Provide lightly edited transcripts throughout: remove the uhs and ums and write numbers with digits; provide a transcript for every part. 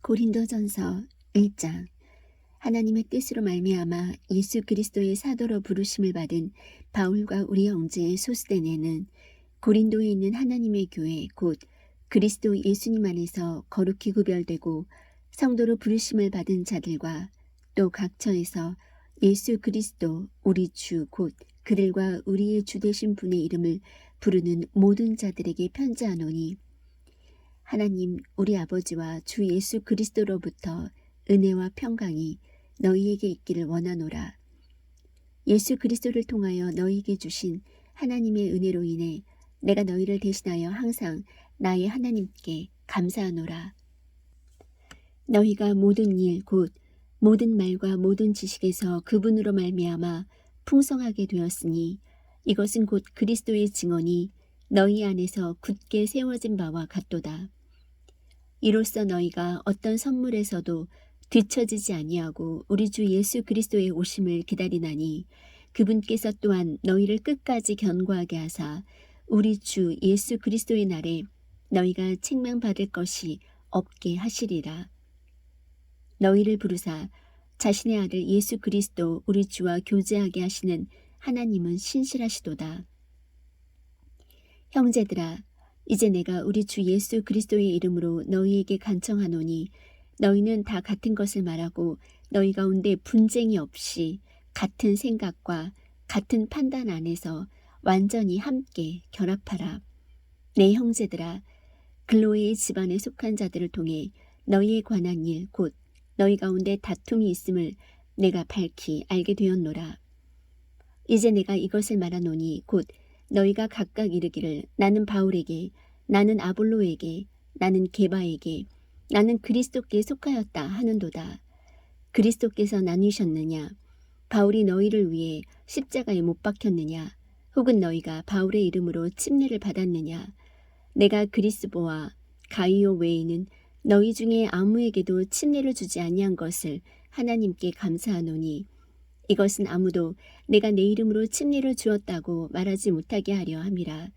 고린도전서 1장. 하나님의 뜻으로 말미암아 예수 그리스도의 사도로 부르심을 받은 바울과 우리 형제 소스데네는 고린도에 있는 하나님의 교회 곧 그리스도 예수님 안에서 거룩히 구별되고 성도로 부르심을 받은 자들과 또 각처에서 예수 그리스도 우리 주 곧 그들과 우리의 주 되신 분의 이름을 부르는 모든 자들에게 편지하노니, 하나님 우리 아버지와 주 예수 그리스도로부터 은혜와 평강이 너희에게 있기를 원하노라. 예수 그리스도를 통하여 너희에게 주신 하나님의 은혜로 인해 내가 너희를 대신하여 항상 나의 하나님께 감사하노라. 너희가 모든 일 곧 모든 말과 모든 지식에서 그분으로 말미암아 풍성하게 되었으니 이것은 곧 그리스도의 증언이 너희 안에서 굳게 세워진 바와 같도다. 이로써 너희가 어떤 선물에서도 뒤처지지 아니하고 우리 주 예수 그리스도의 오심을 기다리나니, 그분께서 또한 너희를 끝까지 견고하게 하사 우리 주 예수 그리스도의 날에 너희가 책망받을 것이 없게 하시리라. 너희를 부르사 자신의 아들 예수 그리스도 우리 주와 교제하게 하시는 하나님은 신실하시도다. 형제들아, 이제 내가 우리 주 예수 그리스도의 이름으로 너희에게 간청하노니, 너희는 다 같은 것을 말하고 너희 가운데 분쟁이 없이 같은 생각과 같은 판단 안에서 완전히 함께 결합하라. 내 형제들아, 글로에의 집안에 속한 자들을 통해 너희에 관한 일 곧 너희 가운데 다툼이 있음을 내가 밝히 알게 되었노라. 이제 내가 이것을 말하노니 곧 너희가 각각 이르기를 나는 바울에게, 나는 아볼로에게, 나는 게바에게, 나는 그리스도께 속하였다 하는도다. 그리스도께서 나누셨느냐? 바울이 너희를 위해 십자가에 못 박혔느냐? 혹은 너희가 바울의 이름으로 침례를 받았느냐? 내가 그리스보와 가이오 외에는 너희 중에 아무에게도 침례를 주지 아니한 것을 하나님께 감사하노니, 이것은 아무도 내가 내 이름으로 침례를 주었다고 말하지 못하게 하려 함이라.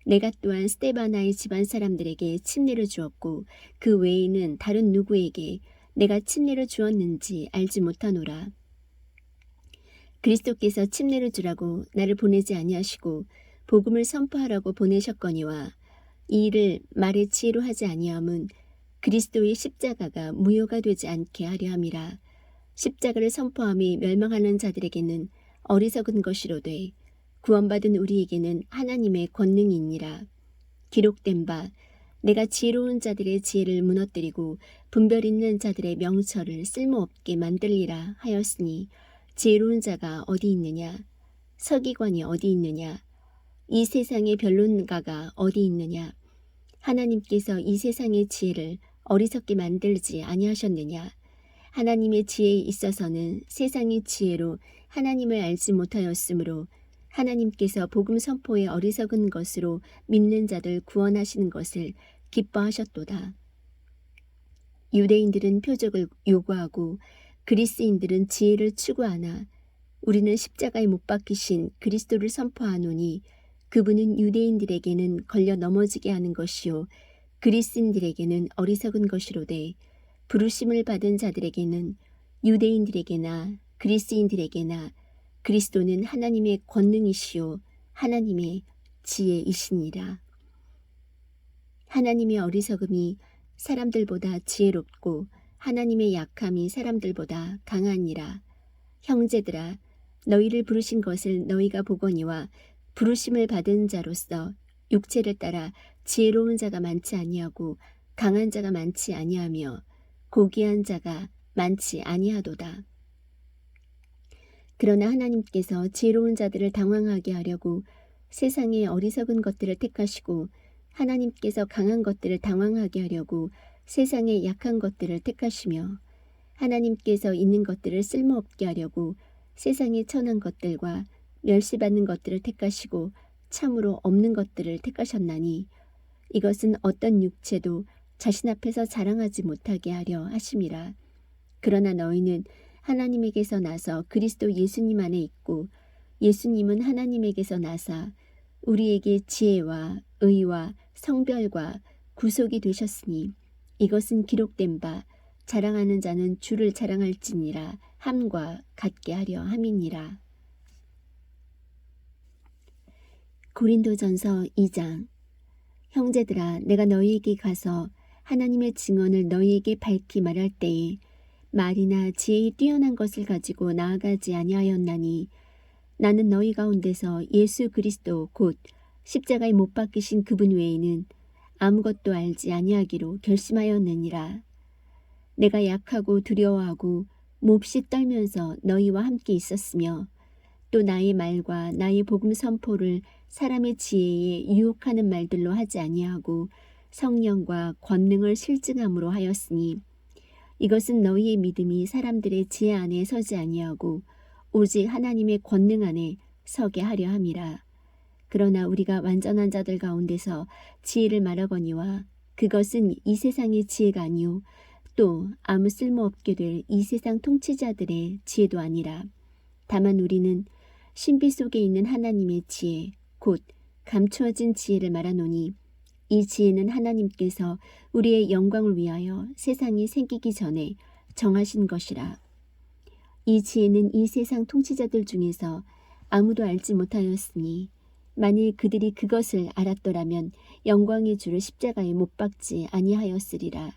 내가 또한 스데바나의 집안 사람들에게 침례를 주었고 그 외에는 다른 누구에게 내가 침례를 주었는지 알지 못하노라. 그리스도께서 침례를 주라고 나를 보내지 아니하시고 복음을 선포하라고 보내셨거니와, 이 일을 말의 지혜로 하지 아니함은 그리스도의 십자가가 무효가 되지 않게 하려 함이라. 십자가를 선포함이 멸망하는 자들에게는 어리석은 것이로되 구원받은 우리에게는 하나님의 권능이니라. 기록된 바, 내가 지혜로운 자들의 지혜를 무너뜨리고 분별 있는 자들의 명철을 쓸모없게 만들리라 하였으니, 지혜로운 자가 어디 있느냐? 서기관이 어디 있느냐? 이 세상의 변론가가 어디 있느냐? 하나님께서 이 세상의 지혜를 어리석게 만들지 아니하셨느냐? 하나님의 지혜에 있어서는 세상의 지혜로 하나님을 알지 못하였으므로 하나님께서 복음 선포의 어리석은 것으로 믿는 자들 구원하시는 것을 기뻐하셨도다. 유대인들은 표적을 요구하고 그리스인들은 지혜를 추구하나, 우리는 십자가에 못 박히신 그리스도를 선포하노니, 그분은 유대인들에게는 걸려 넘어지게 하는 것이요 그리스인들에게는 어리석은 것이로되, 부르심을 받은 자들에게는 유대인들에게나 그리스인들에게나 그리스도는 하나님의 권능이시요 하나님의 지혜이시니라. 하나님의 어리석음이 사람들보다 지혜롭고 하나님의 약함이 사람들보다 강하니라. 형제들아, 너희를 부르신 것을 너희가 보거니와 부르심을 받은 자로서 육체를 따라 지혜로운 자가 많지 아니하고 강한 자가 많지 아니하며 고귀한 자가 많지 아니하도다. 그러나 하나님께서 지혜로운 자들을 당황하게 하려고 세상의 어리석은 것들을 택하시고, 하나님께서 강한 것들을 당황하게 하려고 세상의 약한 것들을 택하시며, 하나님께서 있는 것들을 쓸모없게 하려고 세상의 천한 것들과 멸시받는 것들을 택하시고 참으로 없는 것들을 택하셨나니, 이것은 어떤 육체도 자신 앞에서 자랑하지 못하게 하려 하심이라. 그러나 너희는 하나님에게서 나서 그리스도 예수님 안에 있고, 예수님은 하나님에게서 나사 우리에게 지혜와 의와 성별과 구속이 되셨으니, 이것은 기록된 바 자랑하는 자는 주를 자랑할지니라 함과 같게 하려 함이니라. 고린도전서 2장. 형제들아, 내가 너희에게 가서 하나님의 증언을 너희에게 밝히 말할 때에 말이나 지혜에 뛰어난 것을 가지고 나아가지 아니하였나니 나는 너희 가운데서 예수 그리스도 곧 십자가에 못 박히신 그분 외에는 아무것도 알지 아니하기로 결심하였느니라. 내가 약하고 두려워하고 몹시 떨면서 너희와 함께 있었으며 또 나의 말과 나의 복음 선포를 사람의 지혜에 유혹하는 말들로 하지 아니하고 성령과 권능을 실증함으로 하였으니 이것은 너희의 믿음이 사람들의 지혜 안에 서지 아니하고 오직 하나님의 권능 안에 서게 하려 함이라. 그러나 우리가 완전한 자들 가운데서 지혜를 말하거니와 그것은 이 세상의 지혜가 아니요 또 아무 쓸모없게 될 이 세상 통치자들의 지혜도 아니라 다만 우리는 신비 속에 있는 하나님의 지혜 곧 감추어진 지혜를 말하노니 이 지혜는 하나님께서 우리의 영광을 위하여 세상이 생기기 전에 정하신 것이라. 이 지혜는 이 세상 통치자들 중에서 아무도 알지 못하였으니 만일 그들이 그것을 알았더라면 영광의 주를 십자가에 못 박지 아니하였으리라.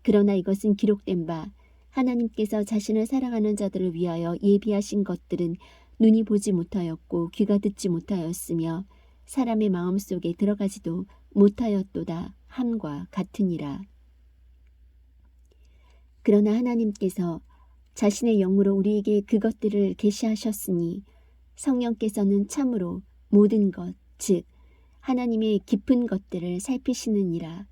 그러나 이것은 기록된 바 하나님께서 자신을 사랑하는 자들을 위하여 예비하신 것들은 눈이 보지 못하였고 귀가 듣지 못하였으며 사람의 마음속에 들어가지도 못하였도다 함과 같으니라. 그러나 하나님께서 자신의 영으로 우리에게 그것들을 계시하셨으니 성령께서는 참으로 모든 것, 즉 하나님의 깊은 것들을 살피시느니라.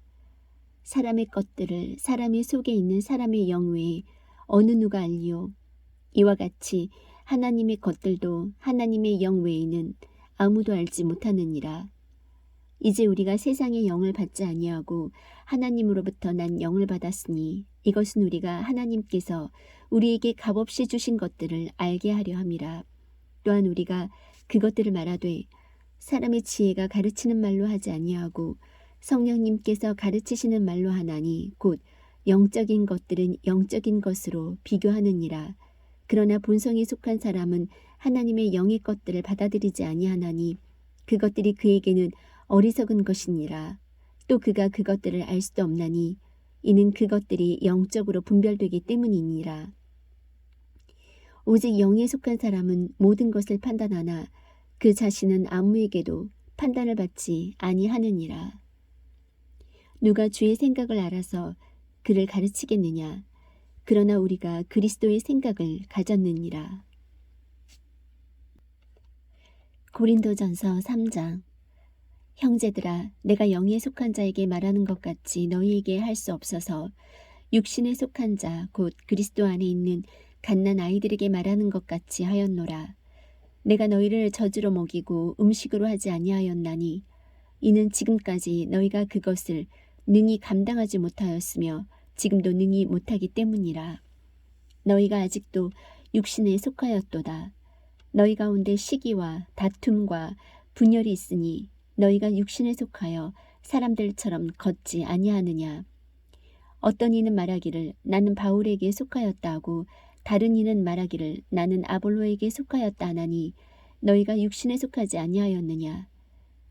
사람의 것들을 사람의 속에 있는 사람의 영 외에 어느 누가 알리요? 이와 같이 하나님의 것들도 하나님의 영 외에는 아무도 알지 못하느니라. 이제 우리가 세상의 영을 받지 아니하고 하나님으로부터 난 영을 받았으니 이것은 우리가 하나님께서 우리에게 값없이 주신 것들을 알게 하려 함이라. 또한 우리가 그것들을 말하되 사람의 지혜가 가르치는 말로 하지 아니하고 성령님께서 가르치시는 말로 하나니 곧 영적인 것들은 영적인 것으로 비교하느니라. 그러나 본성에 속한 사람은 하나님의 영의 것들을 받아들이지 아니하나니 그것들이 그에게는 어리석은 것이니라. 또 그가 그것들을 알 수도 없나니 이는 그것들이 영적으로 분별되기 때문이니라. 오직 영에 속한 사람은 모든 것을 판단하나 그 자신은 아무에게도 판단을 받지 아니하느니라. 누가 주의 생각을 알아서 그를 가르치겠느냐? 그러나 우리가 그리스도의 생각을 가졌느니라. 고린도전서 3장. 형제들아, 내가 영에 속한 자에게 말하는 것 같이 너희에게 할 수 없어서 육신에 속한 자 곧 그리스도 안에 있는 갓난 아이들에게 말하는 것 같이 하였노라. 내가 너희를 젖으로 먹이고 음식으로 하지 아니하였나니 이는 지금까지 너희가 그것을 능히 감당하지 못하였으며 지금도 능히 못하기 때문이라. 너희가 아직도 육신에 속하였도다. 너희 가운데 시기와 다툼과 분열이 있으니 너희가 육신에 속하여 사람들처럼 걷지 아니하느냐. 어떤 이는 말하기를 나는 바울에게 속하였다 하고 다른 이는 말하기를 나는 아볼로에게 속하였다 하나니 너희가 육신에 속하지 아니하였느냐.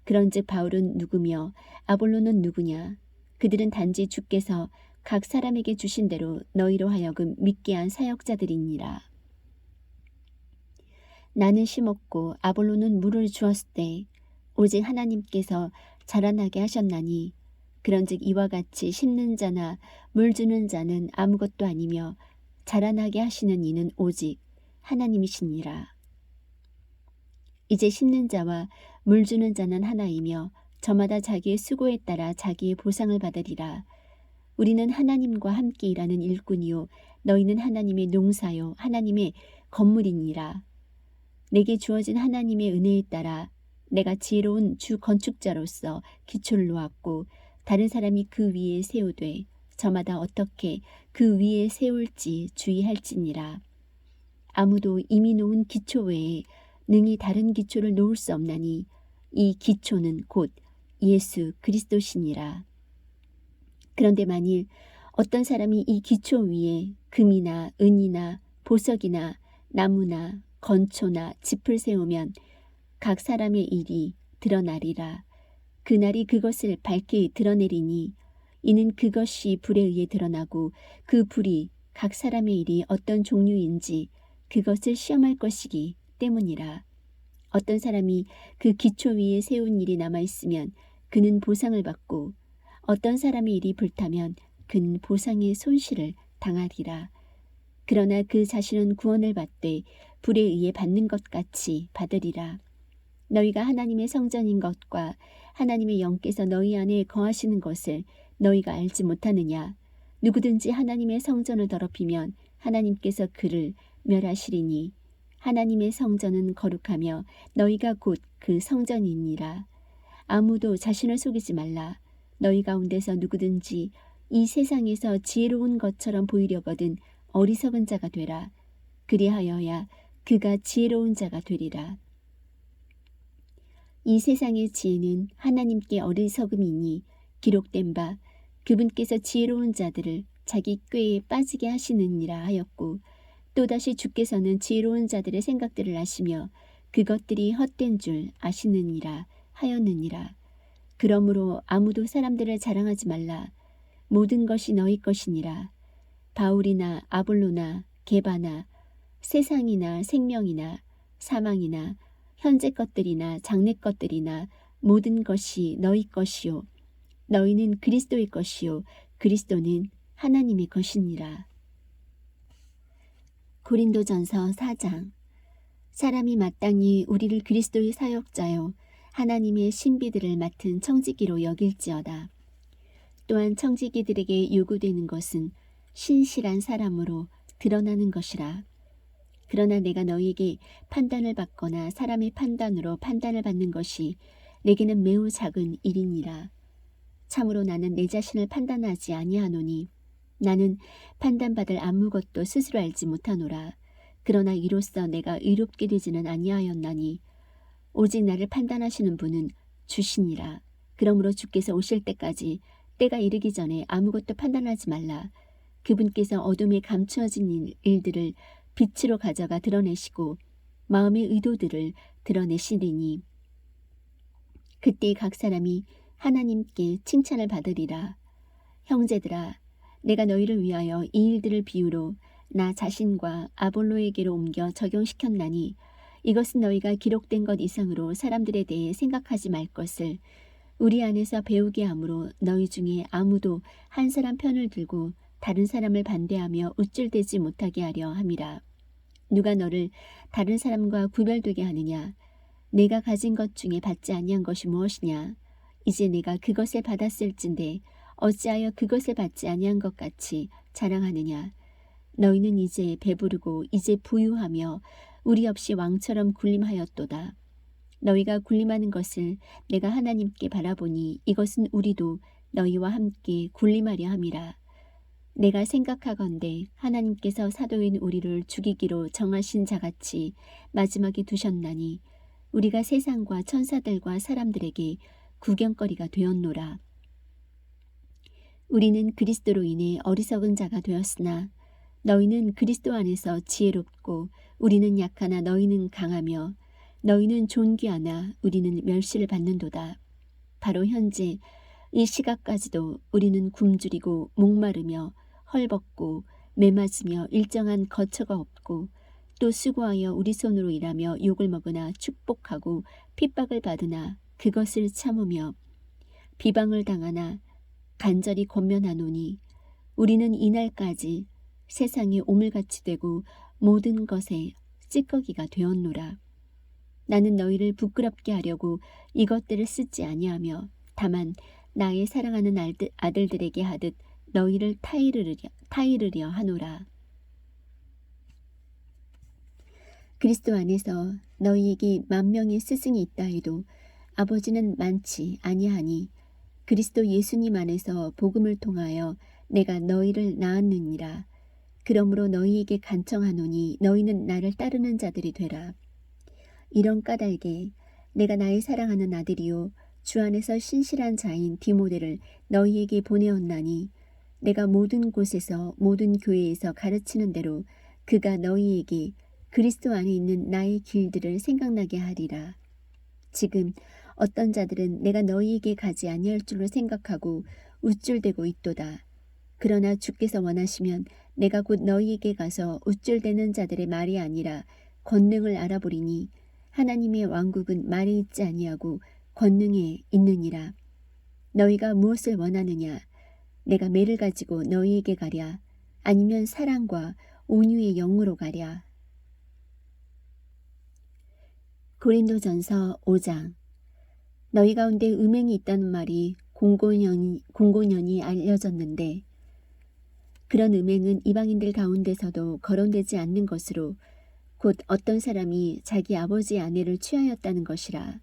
그런즉 바울은 누구며 아볼로는 누구냐. 그들은 단지 주께서 각 사람에게 주신 대로 너희로 하여금 믿게 한 사역자들이니라. 나는 심었고 아볼로는 물을 주었을 때 오직 하나님께서 자라나게 하셨나니 그런즉 이와 같이 심는 자나 물 주는 자는 아무것도 아니며 자라나게 하시는 이는 오직 하나님이시니라. 이제 심는 자와 물 주는 자는 하나이며 저마다 자기의 수고에 따라 자기의 보상을 받으리라. 우리는 하나님과 함께 일하는 일꾼이요 너희는 하나님의 농사요 하나님의 건물이니라. 내게 주어진 하나님의 은혜에 따라 내가 지혜로운 주 건축자로서 기초를 놓았고 다른 사람이 그 위에 세우되 저마다 어떻게 그 위에 세울지 주의할지니라. 아무도 이미 놓은 기초 외에 능히 다른 기초를 놓을 수 없나니 이 기초는 곧 예수 그리스도시니라. 그런데 만일 어떤 사람이 이 기초 위에 금이나 은이나 보석이나 나무나 건초나 짚을 세우면 각 사람의 일이 드러나리라. 그날이 그것을 밝히 드러내리니 이는 그것이 불에 의해 드러나고 그 불이 각 사람의 일이 어떤 종류인지 그것을 시험할 것이기 때문이라. 어떤 사람이 그 기초 위에 세운 일이 남아있으면 그는 보상을 받고 어떤 사람의 일이 불타면 그는 보상의 손실을 당하리라. 그러나 그 자신은 구원을 받되 불에 의해 받는 것 같이 받으리라. 너희가 하나님의 성전인 것과 하나님의 영께서 너희 안에 거하시는 것을 너희가 알지 못하느냐. 누구든지 하나님의 성전을 더럽히면 하나님께서 그를 멸하시리니 하나님의 성전은 거룩하며 너희가 곧 그 성전이니라. 아무도 자신을 속이지 말라. 너희 가운데서 누구든지 이 세상에서 지혜로운 것처럼 보이려거든 어리석은 자가 되라. 그리하여야 그가 지혜로운 자가 되리라. 이 세상의 지혜는 하나님께 어리석음이니 기록된 바 그분께서 지혜로운 자들을 자기 꾀에 빠지게 하시느니라 하였고 또다시 주께서는 지혜로운 자들의 생각들을 아시며 그것들이 헛된 줄 아시느니라 하였느니라. 그러므로 아무도 사람들을 자랑하지 말라. 모든 것이 너희 것이니라. 바울이나 아볼로나 게바나 세상이나 생명이나 사망이나 현재 것들이나 장래 것들이나 모든 것이 너희 것이요 너희는 그리스도의 것이요 그리스도는 하나님의 것이니라. 고린도전서 4장. 사람이 마땅히 우리를 그리스도의 사역자요 하나님의 신비들을 맡은 청지기로 여길지어다. 또한 청지기들에게 요구되는 것은 신실한 사람으로 드러나는 것이라. 그러나 내가 너희에게 판단을 받거나 사람의 판단으로 판단을 받는 것이 내게는 매우 작은 일이니라. 참으로 나는 내 자신을 판단하지 아니하노니 나는 판단받을 아무것도 스스로 알지 못하노라. 그러나 이로써 내가 의롭게 되지는 아니하였나니 오직 나를 판단하시는 분은 주시니라. 그러므로 주께서 오실 때까지 때가 이르기 전에 아무것도 판단하지 말라. 그분께서 어둠에 감추어진 일들을 빛으로 가져가 드러내시고 마음의 의도들을 드러내시리니 그때 각 사람이 하나님께 칭찬을 받으리라. 형제들아, 내가 너희를 위하여 이 일들을 비유로 나 자신과 아볼로에게로 옮겨 적용시켰나니 이것은 너희가 기록된 것 이상으로 사람들에 대해 생각하지 말 것을 우리 안에서 배우게 하므로 너희 중에 아무도 한 사람 편을 들고 다른 사람을 반대하며 우쭐대지 못하게 하려 함이라. 누가 너를 다른 사람과 구별되게 하느냐? 내가 가진 것 중에 받지 아니한 것이 무엇이냐? 이제 내가 그것을 받았을진데 어찌하여 그것을 받지 아니한 것 같이 자랑하느냐? 너희는 이제 배부르고 이제 부유하며 우리 없이 왕처럼 군림하였도다. 너희가 군림하는 것을 내가 하나님께 바라보니 이것은 우리도 너희와 함께 군림하려 함이라. 내가 생각하건대 하나님께서 사도인 우리를 죽이기로 정하신 자같이 마지막에 두셨나니 우리가 세상과 천사들과 사람들에게 구경거리가 되었노라. 우리는 그리스도로 인해 어리석은 자가 되었으나 너희는 그리스도 안에서 지혜롭고 우리는 약하나 너희는 강하며 너희는 존귀하나 우리는 멸시를 받는도다. 바로 현재 이 시각까지도 우리는 굶주리고 목마르며 헐벗고 매맞으며 일정한 거처가 없고 또 수고하여 우리 손으로 일하며 욕을 먹으나 축복하고 핍박을 받으나 그것을 참으며 비방을 당하나 간절히 권면하노니 우리는 이날까지 세상에 오물같이 되고 모든 것에 찌꺼기가 되었노라. 나는 너희를 부끄럽게 하려고 이것들을 쓰지 아니하며 다만 나의 사랑하는 아들들에게 하듯 너희를 타이르려 하노라. 그리스도 안에서 너희에게 10,000명의 스승이 있다 해도 아버지는 많지 아니하니 그리스도 예수님 안에서 복음을 통하여 내가 너희를 낳았느니라. 그러므로 너희에게 간청하노니 너희는 나를 따르는 자들이 되라. 이런 까닭에 내가 나의 사랑하는 아들이요 주 안에서 신실한 자인 디모데를 너희에게 보내었나니 내가 모든 곳에서 모든 교회에서 가르치는 대로 그가 너희에게 그리스도 안에 있는 나의 길들을 생각나게 하리라. 지금 어떤 자들은 내가 너희에게 가지 아니할 줄로 생각하고 우쭐대고 있도다. 그러나 주께서 원하시면 내가 곧 너희에게 가서 우쭐대는 자들의 말이 아니라 권능을 알아보리니 하나님의 왕국은 말에 있지 아니하고 권능에 있느니라. 너희가 무엇을 원하느냐? 내가 매를 가지고 너희에게 가랴? 아니면 사랑과 온유의 영으로 가랴? 고린도전서 5장. 너희 가운데 음행이 있다는 말이 공고년이 알려졌는데 그런 음행은 이방인들 가운데서도 거론되지 않는 것으로 곧 어떤 사람이 자기 아버지의 아내를 취하였다는 것이라.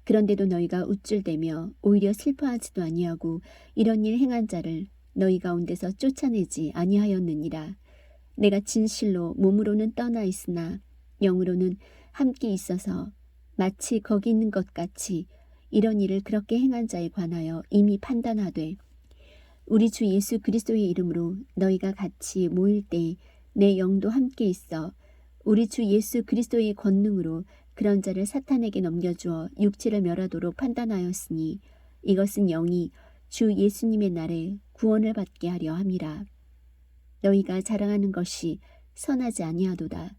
그런데도 너희가 우쭐대며 오히려 슬퍼하지도 아니하고 이런 일 행한 자를 너희 가운데서 쫓아내지 아니하였느니라. 내가 진실로 몸으로는 떠나 있으나 영으로는 함께 있어서 마치 거기 있는 것 같이 이런 일을 그렇게 행한 자에 관하여 이미 판단하되 우리 주 예수 그리스도의 이름으로 너희가 같이 모일 때 내 영도 함께 있어 우리 주 예수 그리스도의 권능으로 그런 자를 사탄에게 넘겨주어 육체를 멸하도록 판단하였으니 이것은 영이 주 예수님의 날에 구원을 받게 하려 함이라. 너희가 자랑하는 것이 선하지 아니하도다.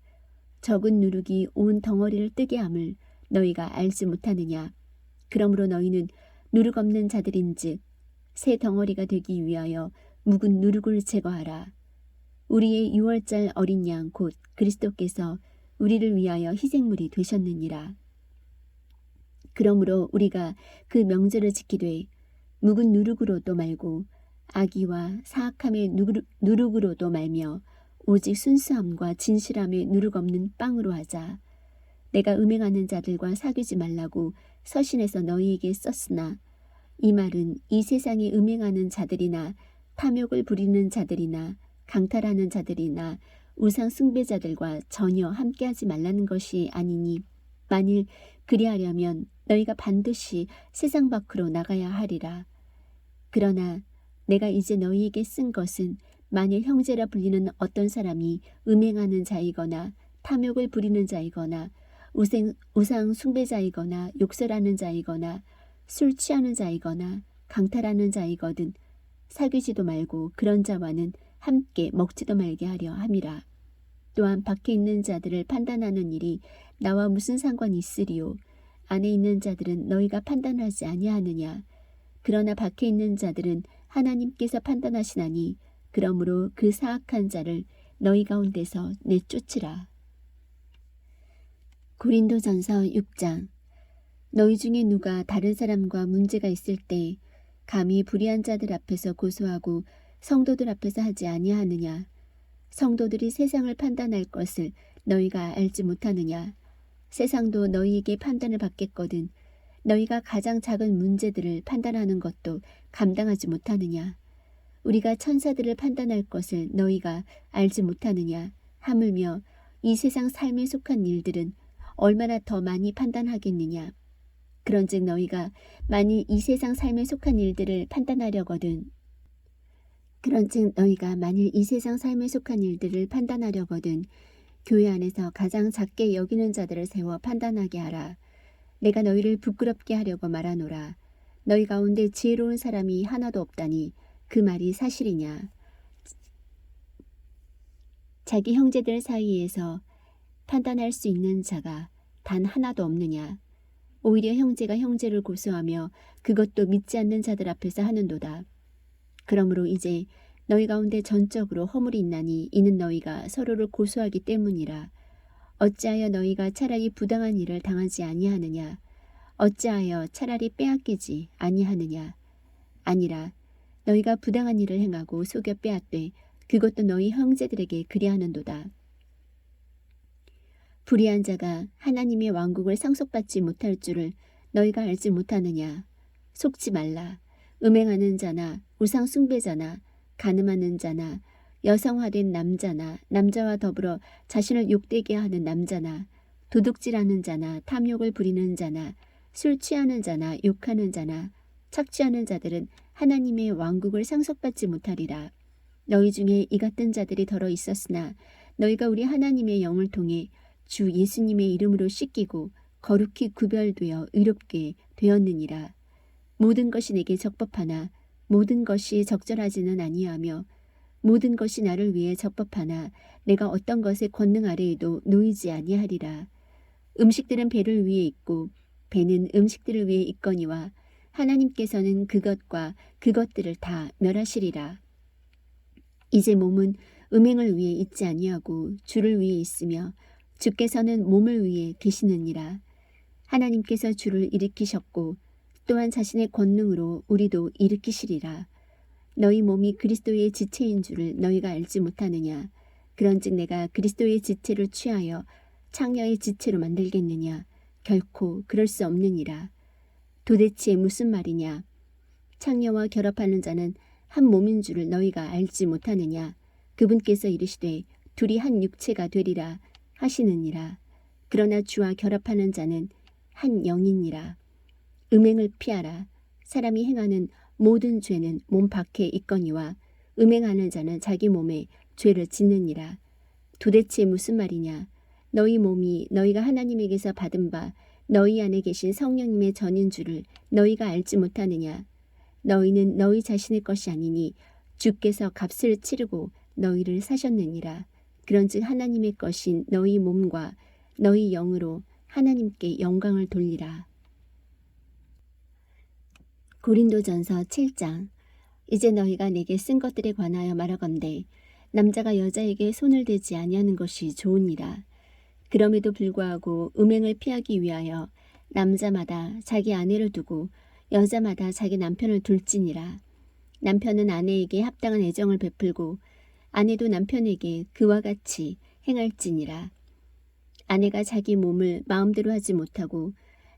적은 누룩이 온 덩어리를 뜨게 함을 너희가 알지 못하느냐. 그러므로 너희는 누룩 없는 자들인즉 새 덩어리가 되기 위하여 묵은 누룩을 제거하라. 우리의 6월절 어린 양 곧 그리스도께서 우리를 위하여 희생물이 되셨느니라. 그러므로 우리가 그 명절을 지키되 묵은 누룩으로도 말고 악의와 사악함의 누룩으로도 말며 오직 순수함과 진실함의 누룩 없는 빵으로 하자. 내가 음행하는 자들과 사귀지 말라고 서신에서 너희에게 썼으나 이 말은 이 세상에 음행하는 자들이나 탐욕을 부리는 자들이나 강탈하는 자들이나 우상 숭배자들과 전혀 함께하지 말라는 것이 아니니 만일 그리하려면 너희가 반드시 세상 밖으로 나가야 하리라. 그러나 내가 이제 너희에게 쓴 것은 만일 형제라 불리는 어떤 사람이 음행하는 자이거나 탐욕을 부리는 자이거나 우상 숭배자이거나 욕설하는 자이거나 술 취하는 자이거나 강탈하는 자이거든 사귀지도 말고 그런 자와는 함께 먹지도 말게 하려 함이라. 또한 밖에 있는 자들을 판단하는 일이 나와 무슨 상관이 있으리요. 안에 있는 자들은 너희가 판단하지 아니하느냐. 그러나 밖에 있는 자들은 하나님께서 판단하시나니 그러므로 그 사악한 자를 너희 가운데서 내쫓으라. 고린도전서 6장. 너희 중에 누가 다른 사람과 문제가 있을 때 감히 불의한 자들 앞에서 고소하고 성도들 앞에서 하지 아니하느냐. 성도들이 세상을 판단할 것을 너희가 알지 못하느냐. 세상도 너희에게 판단을 받겠거든 너희가 가장 작은 문제들을 판단하는 것도 감당하지 못하느냐. 우리가 천사들을 판단할 것을 너희가 알지 못하느냐. 하물며 이 세상 삶에 속한 일들은 얼마나 더 많이 판단하겠느냐. 그런즉 너희가 만일 이 세상 삶에 속한 일들을 판단하려거든 교회 안에서 가장 작게 여기는 자들을 세워 판단하게 하라. 내가 너희를 부끄럽게 하려고 말하노라. 너희 가운데 지혜로운 사람이 하나도 없다니 그 말이 사실이냐. 자기 형제들 사이에서 판단할 수 있는 자가 단 하나도 없느냐. 오히려 형제가 형제를 고소하며 그것도 믿지 않는 자들 앞에서 하는도다. 그러므로 이제 너희 가운데 전적으로 허물이 있나니 이는 너희가 서로를 고소하기 때문이라. 어찌하여 너희가 차라리 부당한 일을 당하지 아니하느냐. 어찌하여 차라리 빼앗기지 아니하느냐. 아니라 너희가 부당한 일을 행하고 속여 빼앗되 그것도 너희 형제들에게 그리하는도다. 불의한 자가 하나님의 왕국을 상속받지 못할 줄을 너희가 알지 못하느냐. 속지 말라. 음행하는 자나 우상 숭배자나 간음하는 자나 여성화된 남자나 남자와 더불어 자신을 욕되게 하는 남자나 도둑질하는 자나 탐욕을 부리는 자나 술 취하는 자나 욕하는 자나 착취하는 자들은 하나님의 왕국을 상속받지 못하리라. 너희 중에 이 같은 자들이 더러 있었으나 너희가 우리 하나님의 영을 통해 주 예수님의 이름으로 씻기고 거룩히 구별되어 의롭게 되었느니라. 모든 것이 내게 적법하나 모든 것이 적절하지는 아니하며 모든 것이 나를 위해 적법하나 내가 어떤 것에 권능 아래에도 놓이지 아니하리라. 음식들은 배를 위해 있고 배는 음식들을 위해 있거니와 하나님께서는 그것과 그것들을 다 멸하시리라. 이제 몸은 음행을 위해 있지 아니하고 주를 위해 있으며 주께서는 몸을 위해 계시느니라. 하나님께서 주를 일으키셨고 또한 자신의 권능으로 우리도 일으키시리라. 너희 몸이 그리스도의 지체인 줄을 너희가 알지 못하느냐. 그런즉 내가 그리스도의 지체를 취하여 창녀의 지체로 만들겠느냐. 결코 그럴 수 없느니라. 도대체 무슨 말이냐. 창녀와 결합하는 자는 한 몸인 줄을 너희가 알지 못하느냐. 그분께서 이르시되 둘이 한 육체가 되리라 하시느니라. 그러나 주와 결합하는 자는 한 영이니라. 음행을 피하라. 사람이 행하는 모든 죄는 몸 밖에 있거니와 음행하는 자는 자기 몸에 죄를 짓느니라. 도대체 무슨 말이냐. 너희 몸이 너희가 하나님에게서 받은 바 너희 안에 계신 성령님의 전인 줄을 너희가 알지 못하느냐. 너희는 너희 자신의 것이 아니니 주께서 값을 치르고 너희를 사셨느니라. 그런즉 하나님의 것인 너희 몸과 너희 영으로 하나님께 영광을 돌리라. 고린도전서 7장. 이제 너희가 내게 쓴 것들에 관하여 말하건대 남자가 여자에게 손을 대지 아니하는 것이 좋으니라. 그럼에도 불구하고 음행을 피하기 위하여 남자마다 자기 아내를 두고 여자마다 자기 남편을 둘지니라. 남편은 아내에게 합당한 애정을 베풀고 아내도 남편에게 그와 같이 행할지니라. 아내가 자기 몸을 마음대로 하지 못하고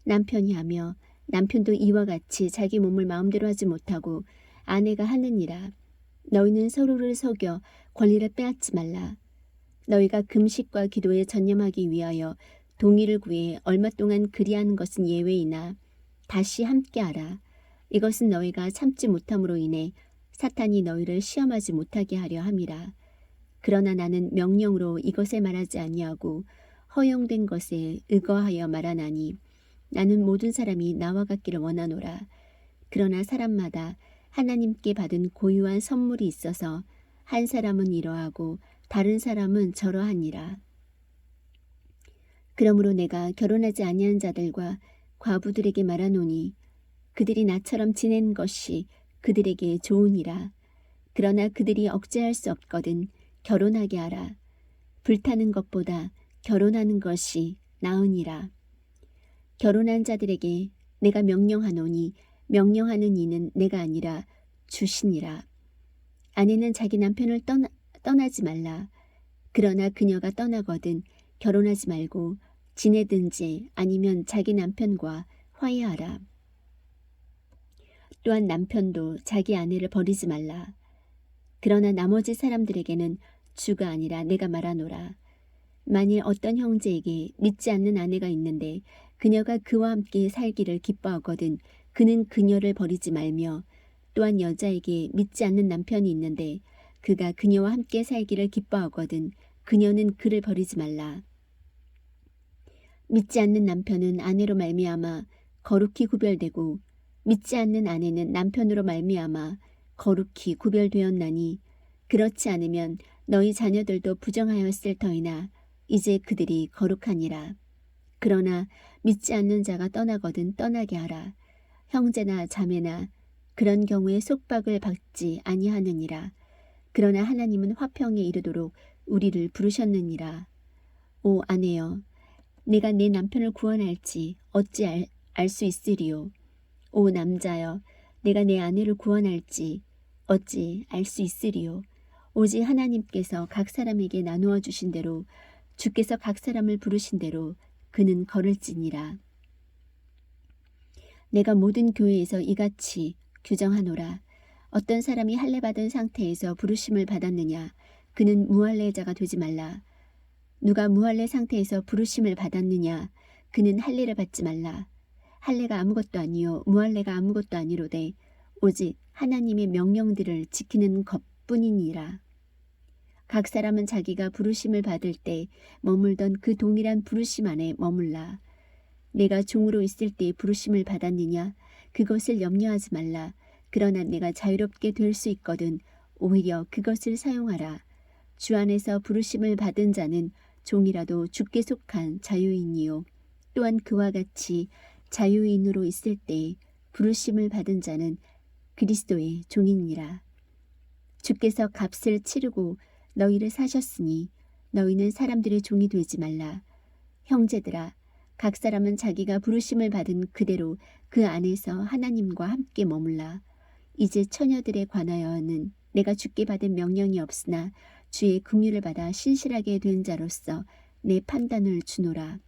남편이 하며 남편도 이와 같이 자기 몸을 마음대로 하지 못하고 아내가 하느니라. 너희는 서로를 속여 권리를 빼앗지 말라. 너희가 금식과 기도에 전념하기 위하여 동의를 구해 얼마 동안 그리하는 것은 예외이나 다시 함께하라. 이것은 너희가 참지 못함으로 인해 사탄이 너희를 시험하지 못하게 하려 함이라. 그러나 나는 명령으로 이것에 말하지 아니하고 허용된 것에 의거하여 말하나니 나는 모든 사람이 나와 같기를 원하노라. 그러나 사람마다 하나님께 받은 고유한 선물이 있어서 한 사람은 이러하고 다른 사람은 저러하니라. 그러므로 내가 결혼하지 아니한 자들과 과부들에게 말하노니 그들이 나처럼 지낸 것이 그들에게 좋으니라. 그러나 그들이 억제할 수 없거든 결혼하게 하라. 불타는 것보다 결혼하는 것이 나으니라. 결혼한 자들에게 내가 명령하노니 명령하는 이는 내가 아니라 주시니라. 아내는 자기 남편을 떠나지 말라. 그러나 그녀가 떠나거든 결혼하지 말고 지내든지 아니면 자기 남편과 화해하라. 또한 남편도 자기 아내를 버리지 말라. 그러나 나머지 사람들에게는 주가 아니라 내가 말하노라. 만일 어떤 형제에게 믿지 않는 아내가 있는데 그녀가 그와 함께 살기를 기뻐하거든 그는 그녀를 버리지 말며 또한 여자에게 믿지 않는 남편이 있는데 그가 그녀와 함께 살기를 기뻐하거든 그녀는 그를 버리지 말라. 믿지 않는 남편은 아내로 말미암아 거룩히 구별되고 믿지 않는 아내는 남편으로 말미암아 거룩히 구별되었나니 그렇지 않으면 너희 자녀들도 부정하였을 터이나 이제 그들이 거룩하니라. 그러나 믿지 않는 자가 떠나거든 떠나게 하라. 형제나 자매나 그런 경우에 속박을 받지 아니하느니라. 그러나 하나님은 화평에 이르도록 우리를 부르셨느니라. 오 아내여, 내가 내 남편을 구원할지 어찌 알 수 있으리요. 오 남자여, 내가 내 아내를 구원할지 어찌 알 수 있으리요. 오직 하나님께서 각 사람에게 나누어 주신 대로 주께서 각 사람을 부르신 대로 그는 걸을지니라. 내가 모든 교회에서 이같이 규정하노라. 어떤 사람이 할례받은 상태에서 부르심을 받았느냐 그는 무할례자가 되지 말라. 누가 무할례 상태에서 부르심을 받았느냐 그는 할례를 받지 말라. 할례가 아무것도 아니요 무할례가 아무것도 아니로되 오직 하나님의 명령들을 지키는 것뿐이니라. 각 사람은 자기가 부르심을 받을 때 머물던 그 동일한 부르심 안에 머물라. 내가 종으로 있을 때 부르심을 받았느냐? 그것을 염려하지 말라. 그러나 내가 자유롭게 될 수 있거든 오히려 그것을 사용하라. 주 안에서 부르심을 받은 자는 종이라도 주께 속한 자유인이요. 또한 그와 같이 자유인으로 있을 때 부르심을 받은 자는 그리스도의 종이니라. 주께서 값을 치르고 너희를 사셨으니 너희는 사람들의 종이 되지 말라. 형제들아, 각 사람은 자기가 부르심을 받은 그대로 그 안에서 하나님과 함께 머물라. 이제 처녀들에 관하여는 내가 주께 받은 명령이 없으나 주의 긍휼을 받아 신실하게 된 자로서 내 판단을 주노라.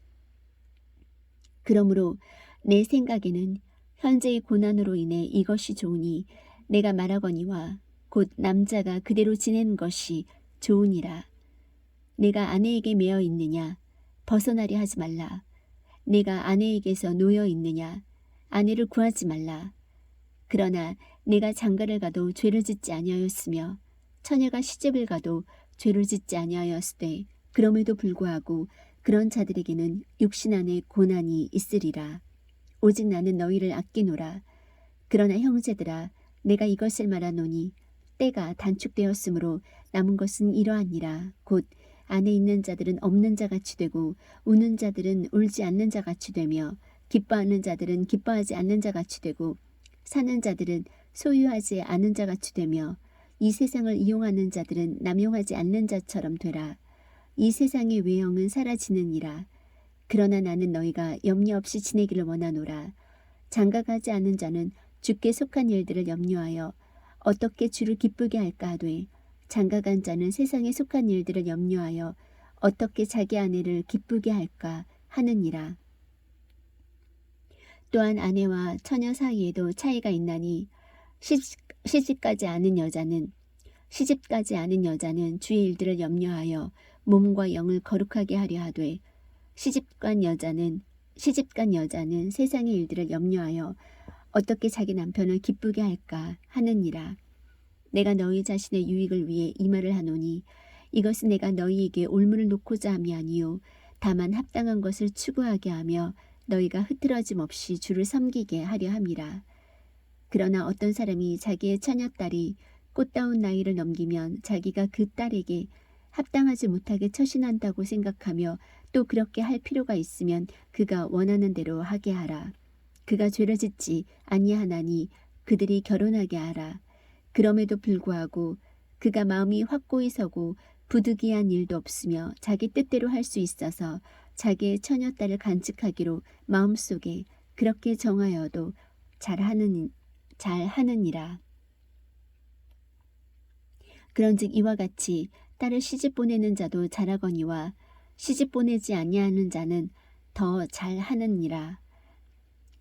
그러므로 내 생각에는 현재의 고난으로 인해 이것이 좋으니 내가 말하거니와 곧 남자가 그대로 지내는 것이 좋으니라. 내가 아내에게 매어 있느냐? 벗어나려 하지 말라. 내가 아내에게서 놓여 있느냐? 아내를 구하지 말라. 그러나 내가 장가를 가도 죄를 짓지 아니하였으며 처녀가 시집을 가도 죄를 짓지 아니하였으되 그럼에도 불구하고 그런 자들에게는 육신 안에 고난이 있으리라. 오직 나는 너희를 아끼노라. 그러나 형제들아, 내가 이것을 말하노니 때가 단축되었으므로 남은 것은 이러하니라. 곧 안에 있는 자들은 없는 자같이 되고 우는 자들은 울지 않는 자같이 되며 기뻐하는 자들은 기뻐하지 않는 자같이 되고 사는 자들은 소유하지 않은 자같이 되며 이 세상을 이용하는 자들은 남용하지 않는 자처럼 되라. 이 세상의 외형은 사라지느니라. 그러나 나는 너희가 염려 없이 지내기를 원하노라. 장가가지 않은 자는 주께 속한 일들을 염려하여 어떻게 주를 기쁘게 할까 하되 장가간 자는 세상에 속한 일들을 염려하여 어떻게 자기 아내를 기쁘게 할까 하느니라. 또한 아내와 처녀 사이에도 차이가 있나니 시집가지 않은 여자는 주의 일들을 염려하여 몸과 영을 거룩하게 하려 하되 시집간 여자는 세상의 일들을 염려하여 어떻게 자기 남편을 기쁘게 할까 하느니라. 내가 너희 자신의 유익을 위해 이 말을 하노니 이것은 내가 너희에게 올무를 놓고자 함이 아니요 다만 합당한 것을 추구하게 하며 너희가 흐트러짐 없이 주를 섬기게 하려 함이라. 그러나 어떤 사람이 자기의 처녀딸이 꽃다운 나이를 넘기면 자기가 그 딸에게 합당하지 못하게 처신한다고 생각하며 또 그렇게 할 필요가 있으면 그가 원하는 대로 하게 하라. 그가 죄를 짓지 아니하나니 그들이 결혼하게 하라. 그럼에도 불구하고 그가 마음이 확고히 서고 부득이한 일도 없으며 자기 뜻대로 할 수 있어서 자기의 처녀딸을 간직하기로 마음속에 그렇게 정하여도 잘하느니라. 그런즉 이와 같이 딸을 시집 보내는 자도 잘하거니와 시집 보내지 아니하는 자는 더 잘하느니라.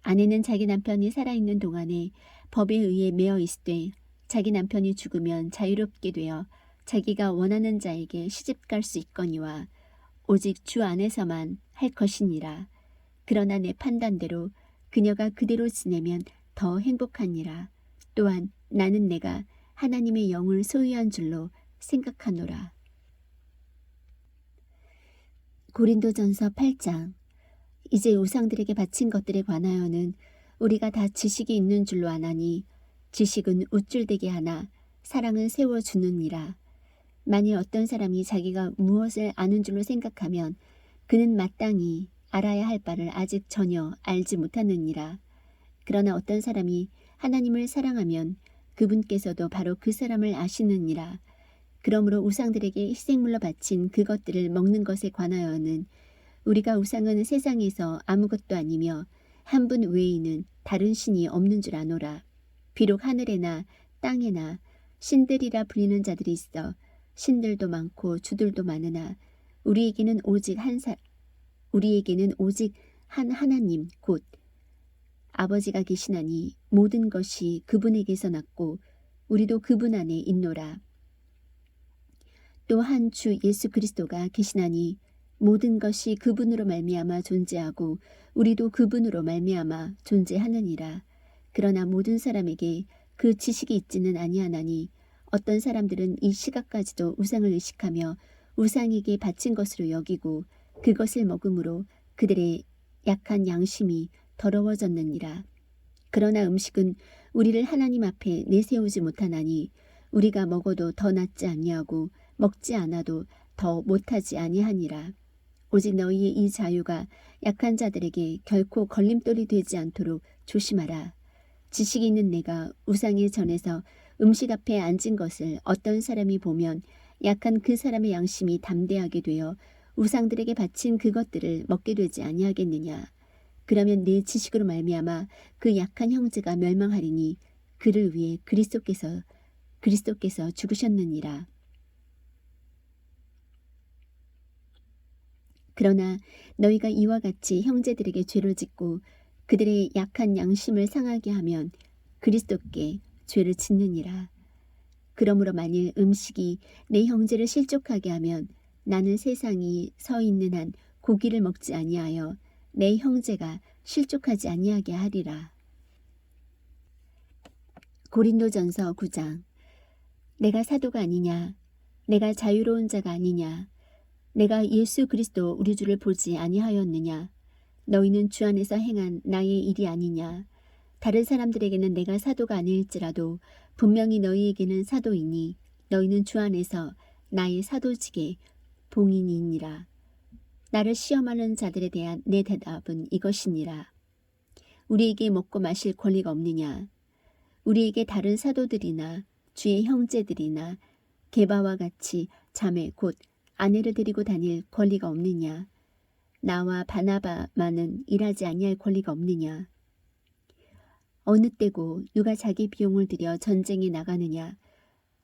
아내는 자기 남편이 살아있는 동안에 법에 의해 매어 있으되 자기 남편이 죽으면 자유롭게 되어 자기가 원하는 자에게 시집갈 수 있거니와 오직 주 안에서만 할 것이니라. 그러나 내 판단대로 그녀가 그대로 지내면 더 행복하니라. 또한 나는 내가 하나님의 영을 소유한 줄로 생각하노라. 고린도전서 8장. 이제 우상들에게 바친 것들에 관하여는 우리가 다 지식이 있는 줄로 아나니 지식은 우쭐되게 하나 사랑은 세워주느니라. 만일 어떤 사람이 자기가 무엇을 아는 줄로 생각하면 그는 마땅히 알아야 할 바를 아직 전혀 알지 못하느니라. 그러나 어떤 사람이 하나님을 사랑하면 그분께서도 바로 그 사람을 아시느니라. 그러므로 우상들에게 희생물로 바친 그것들을 먹는 것에 관하여는 우리가 우상은 세상에서 아무것도 아니며 한 분 외에는 다른 신이 없는 줄 아노라. 비록 하늘에나 땅에나 신들이라 불리는 자들이 있어 신들도 많고 주들도 많으나 우리에게는 오직 한 하나님 곧 아버지가 계시나니 모든 것이 그분에게서 났고 우리도 그분 안에 있노라. 또 한 주 예수 그리스도가 계시나니 모든 것이 그분으로 말미암아 존재하고 우리도 그분으로 말미암아 존재하느니라. 그러나 모든 사람에게 그 지식이 있지는 아니하나니 어떤 사람들은 이 시각까지도 우상을 의식하며 우상에게 바친 것으로 여기고 그것을 먹음으로 그들의 약한 양심이 더러워졌느니라. 그러나 음식은 우리를 하나님 앞에 내세우지 못하나니 우리가 먹어도 더 낫지 아니하고 먹지 않아도 더 못하지 아니하니라. 오직 너희의 이 자유가 약한 자들에게 결코 걸림돌이 되지 않도록 조심하라. 지식이 있는 내가 우상의 전에서 음식 앞에 앉은 것을 어떤 사람이 보면 약한 그 사람의 양심이 담대하게 되어 우상들에게 바친 그것들을 먹게 되지 아니하겠느냐. 그러면 내 지식으로 말미암아 그 약한 형제가 멸망하리니 그를 위해 그리스도께서 죽으셨느니라. 그러나 너희가 이와 같이 형제들에게 죄를 짓고 그들의 약한 양심을 상하게 하면 그리스도께 죄를 짓느니라. 그러므로 만일 음식이 내 형제를 실족하게 하면 나는 세상이 서 있는 한 고기를 먹지 아니하여 내 형제가 실족하지 아니하게 하리라. 고린도전서 9장. 내가 사도가 아니냐? 내가 자유로운 자가 아니냐? 내가 예수 그리스도 우리 주를 보지 아니하였느냐? 너희는 주 안에서 행한 나의 일이 아니냐? 다른 사람들에게는 내가 사도가 아닐지라도 분명히 너희에게는 사도이니 너희는 주 안에서 나의 사도직의 봉인이니라. 나를 시험하는 자들에 대한 내 대답은 이것이니라. 우리에게 먹고 마실 권리가 없느냐? 우리에게 다른 사도들이나 주의 형제들이나 게바와 같이 자매 곧 아내를 데리고 다닐 권리가 없느냐? 나와 바나바만은 일하지 아니할 권리가 없느냐? 어느 때고 누가 자기 비용을 들여 전쟁에 나가느냐?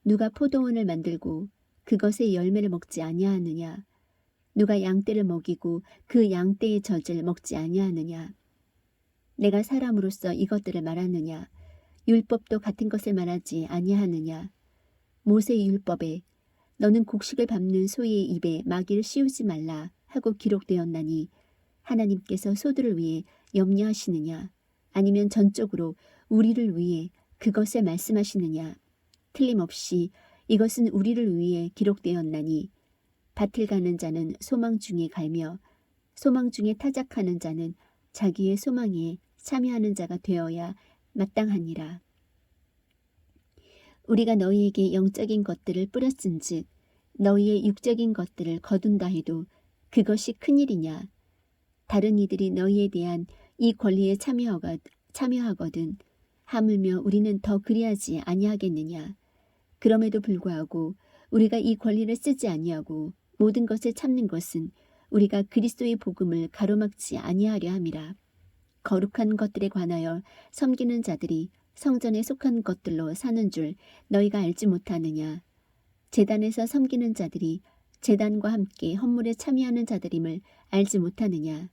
누가 포도원을 만들고 그것의 열매를 먹지 아니하느냐? 누가 양떼를 먹이고 그 양떼의 젖을 먹지 아니하느냐? 내가 사람으로서 이것들을 말하느냐? 율법도 같은 것을 말하지 아니하느냐? 모세의 율법에 너는 곡식을 밟는 소의 입에 마귀를 씌우지 말라 하고 기록되었나니 하나님께서 소들을 위해 염려하시느냐? 아니면 전적으로 우리를 위해 그것을 말씀하시느냐? 틀림없이 이것은 우리를 위해 기록되었나니 밭을 가는 자는 소망 중에 갈며 소망 중에 타작하는 자는 자기의 소망에 참여하는 자가 되어야 마땅하니라. 우리가 너희에게 영적인 것들을 뿌렸은즉 너희의 육적인 것들을 거둔다 해도 그것이 큰일이냐? 다른 이들이 너희에 대한 이 권리에 참여하거든 하물며 우리는 더 그리하지 아니하겠느냐? 그럼에도 불구하고 우리가 이 권리를 쓰지 아니하고 모든 것을 참는 것은 우리가 그리스도의 복음을 가로막지 아니하려 함이라. 거룩한 것들에 관하여 섬기는 자들이 성전에 속한 것들로 사는 줄 너희가 알지 못하느냐? 제단에서 섬기는 자들이 제단과 함께 헌물에 참여하는 자들임을 알지 못하느냐?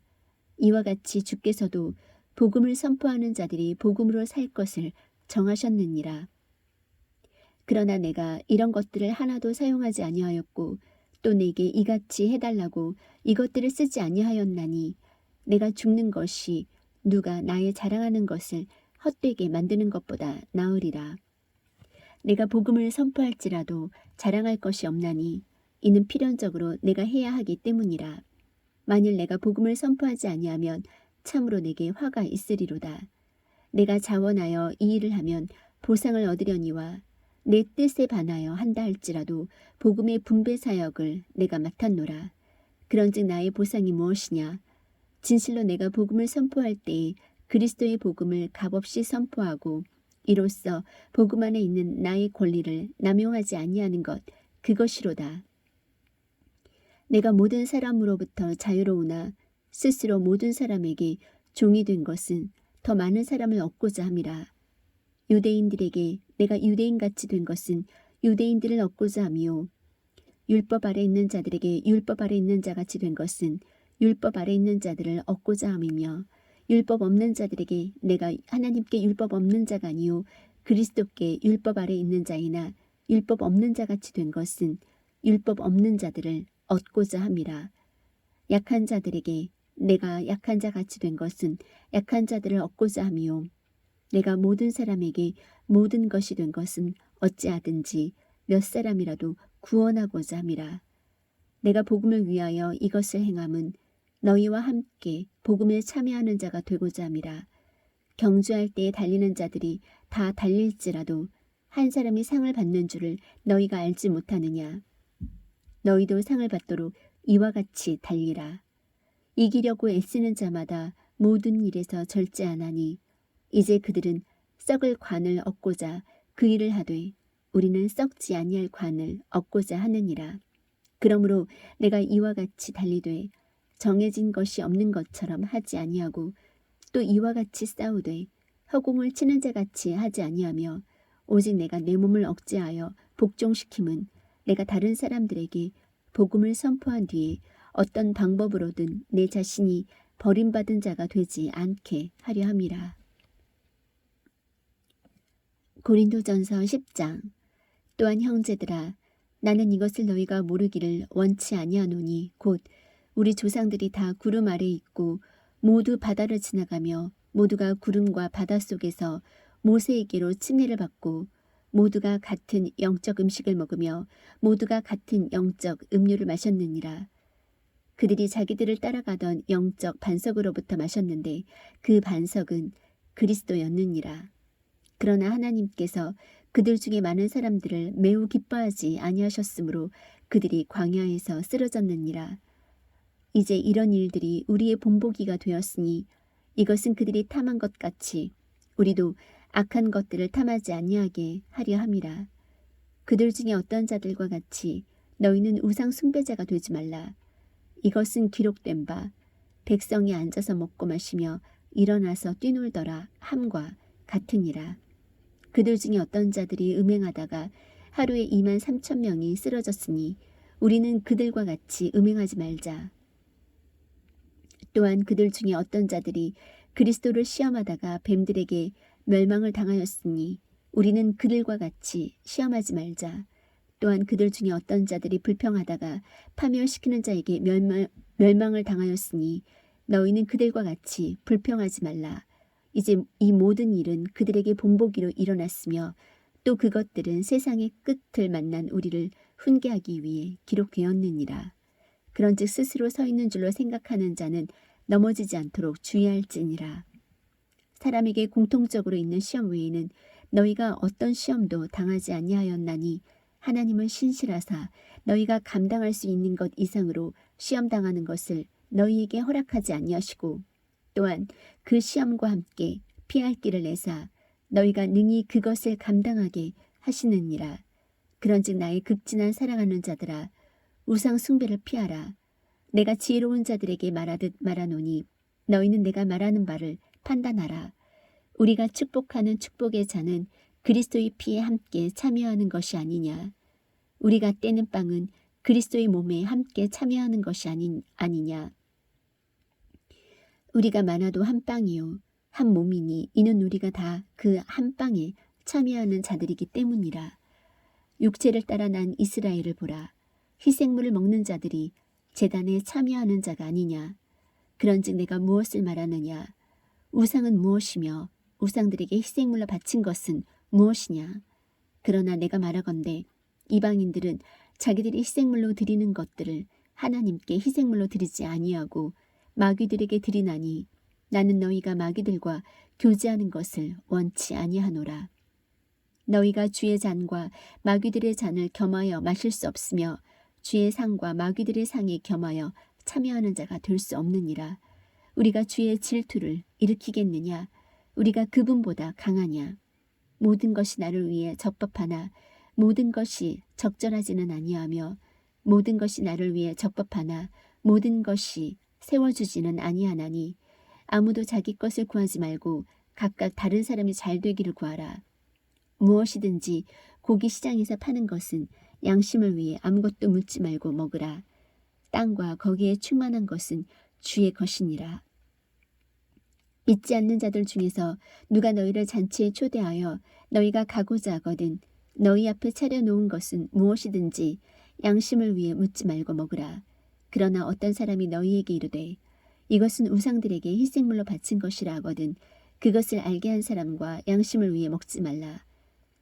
이와 같이 주께서도 복음을 선포하는 자들이 복음으로 살 것을 정하셨느니라. 그러나 내가 이런 것들을 하나도 사용하지 아니하였고 또 내게 이같이 해달라고 이것들을 쓰지 아니하였나니 내가 죽는 것이 누가 나의 자랑하는 것을 헛되게 만드는 것보다 나으리라. 내가 복음을 선포할지라도 자랑할 것이 없나니 이는 필연적으로 내가 해야 하기 때문이라. 만일 내가 복음을 선포하지 아니하면 참으로 내게 화가 있으리로다. 내가 자원하여 이 일을 하면 보상을 얻으려니와 내 뜻에 반하여 한다 할지라도 복음의 분배 사역을 내가 맡았노라. 그런즉 나의 보상이 무엇이냐? 진실로 내가 복음을 선포할 때에 그리스도의 복음을 값없이 선포하고 이로써 복음 안에 있는 나의 권리를 남용하지 아니하는 것 그것이로다. 내가 모든 사람으로부터 자유로우나 스스로 모든 사람에게 종이 된 것은 더 많은 사람을 얻고자 함이라. 유대인들에게 내가 유대인같이 된 것은 유대인들을 얻고자 함이요 율법 아래 있는 자들에게 율법 아래 있는 자같이 된 것은 율법 아래 있는 자들을 얻고자 함이며 율법 없는 자들에게 내가 하나님께 율법 없는 자가 아니요 그리스도께 율법 아래 있는 자이나 율법 없는 자같이 된 것은 율법 없는 자들을 얻고자 함이라. 약한 자들에게 내가 약한 자같이 된 것은 약한 자들을 얻고자 함이요 내가 모든 사람에게 모든 것이 된 것은 어찌하든지 몇 사람이라도 구원하고자 함이라. 내가 복음을 위하여 이것을 행함은 너희와 함께 복음에 참여하는 자가 되고자 함이라. 경주할 때에 달리는 자들이 다 달릴지라도 한 사람이 상을 받는 줄을 너희가 알지 못하느냐. 너희도 상을 받도록 이와 같이 달리라. 이기려고 애쓰는 자마다 모든 일에서 절제하나니 이제 그들은 썩을 관을 얻고자 그 일을 하되 우리는 썩지 아니할 관을 얻고자 하느니라. 그러므로 내가 이와 같이 달리되 정해진 것이 없는 것처럼 하지 아니하고 또 이와 같이 싸우되 허공을 치는 자같이 하지 아니하며 오직 내가 내 몸을 억제하여 복종시킴은 내가 다른 사람들에게 복음을 선포한 뒤에 어떤 방법으로든 내 자신이 버림받은 자가 되지 않게 하려 함이라. 고린도전서 10장. 또한 형제들아, 나는 이것을 너희가 모르기를 원치 아니하노니 곧 우리 조상들이 다 구름 아래 있고 모두 바다를 지나가며 모두가 구름과 바다 속에서 모세에게로 침례를 받고 모두가 같은 영적 음식을 먹으며 모두가 같은 영적 음료를 마셨느니라. 그들이 자기들을 따라가던 영적 반석으로부터 마셨는데 그 반석은 그리스도였느니라. 그러나 하나님께서 그들 중에 많은 사람들을 매우 기뻐하지 아니하셨으므로 그들이 광야에서 쓰러졌느니라. 이제 이런 일들이 우리의 본보기가 되었으니 이것은 그들이 탐한 것 같이 우리도 악한 것들을 탐하지 아니하게 하려 함이라. 그들 중에 어떤 자들과 같이 너희는 우상 숭배자가 되지 말라. 이것은 기록된 바 백성이 앉아서 먹고 마시며 일어나서 뛰놀더라 함과 같으니라. 그들 중에 어떤 자들이 음행하다가 하루에 23,000명이 쓰러졌으니 우리는 그들과 같이 음행하지 말자. 또한 그들 중에 어떤 자들이 그리스도를 시험하다가 뱀들에게 멸망을 당하였으니 우리는 그들과 같이 시험하지 말자. 또한 그들 중에 어떤 자들이 불평하다가 파멸시키는 자에게 멸망을 당하였으니 너희는 그들과 같이 불평하지 말라. 이제 이 모든 일은 그들에게 본보기로 일어났으며 또 그것들은 세상의 끝을 만난 우리를 훈계하기 위해 기록되었느니라. 그런즉 스스로 서 있는 줄로 생각하는 자는 넘어지지 않도록 주의할지니라. 사람에게 공통적으로 있는 시험 외에는 너희가 어떤 시험도 당하지 아니하였나니 하나님은 신실하사 너희가 감당할 수 있는 것 이상으로 시험 당하는 것을 너희에게 허락하지 아니하시고 또한 그 시험과 함께 피할 길을 내사 너희가 능히 그것을 감당하게 하시느니라. 그런즉 나의 극진한 사랑하는 자들아, 우상 숭배를 피하라. 내가 지혜로운 자들에게 말하듯 말하노니 너희는 내가 말하는 바를 판단하라. 우리가 축복하는 축복의 잔은 그리스도의 피에 함께 참여하는 것이 아니냐. 우리가 떼는 빵은 그리스도의 몸에 함께 참여하는 것이 아니냐. 우리가 많아도 한 빵이요 한 몸이니 이는 우리가 다 그 한 빵에 참여하는 자들이기 때문이라. 육체를 따라 난 이스라엘을 보라. 희생물을 먹는 자들이 제단에 참여하는 자가 아니냐. 그런즉 내가 무엇을 말하느냐. 우상은 무엇이며 우상들에게 희생물로 바친 것은 무엇이냐. 그러나 내가 말하건대 이방인들은 자기들이 희생물로 드리는 것들을 하나님께 희생물로 드리지 아니하고 마귀들에게 드리나니 나는 너희가 마귀들과 교제하는 것을 원치 아니하노라. 너희가 주의 잔과 마귀들의 잔을 겸하여 마실 수 없으며 주의 상과 마귀들의 상에 겸하여 참여하는 자가 될 수 없느니라. 우리가 주의 질투를 일으키겠느냐. 우리가 그분보다 강하냐. 모든 것이 나를 위해 적법하나 모든 것이 적절하지는 아니하며 모든 것이 나를 위해 적법하나 모든 것이 세워주지는 아니하나니 아무도 자기 것을 구하지 말고 각각 다른 사람이 잘 되기를 구하라. 무엇이든지 고기 시장에서 파는 것은 양심을 위해 아무것도 묻지 말고 먹으라. 땅과 거기에 충만한 것은 주의 것이니라. 믿지 않는 자들 중에서 누가 너희를 잔치에 초대하여 너희가 가고자 하거든 너희 앞에 차려놓은 것은 무엇이든지 양심을 위해 묻지 말고 먹으라. 그러나 어떤 사람이 너희에게 이르되 이것은 우상들에게 희생물로 바친 것이라 하거든 그것을 알게 한 사람과 양심을 위해 먹지 말라.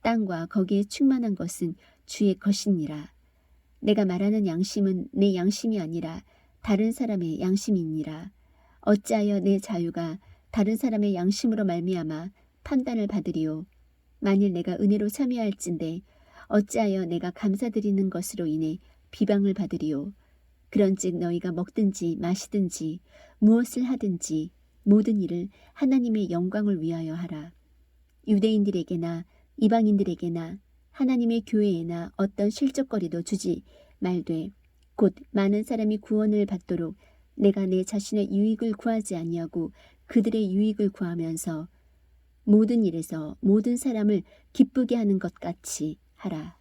땅과 거기에 충만한 것은 주의 것이니라. 내가 말하는 양심은 내 양심이 아니라 다른 사람의 양심이니라. 어찌하여 내 자유가 다른 사람의 양심으로 말미암아 판단을 받으리요. 만일 내가 은혜로 참여할진대 어찌하여 내가 감사드리는 것으로 인해 비방을 받으리요. 그런즉 너희가 먹든지 마시든지 무엇을 하든지 모든 일을 하나님의 영광을 위하여 하라. 유대인들에게나 이방인들에게나 하나님의 교회에나 어떤 실족거리도 주지 말되 곧 많은 사람이 구원을 받도록 내가 내 자신의 유익을 구하지 아니하고 그들의 유익을 구하면서 모든 일에서 모든 사람을 기쁘게 하는 것 같이 하라.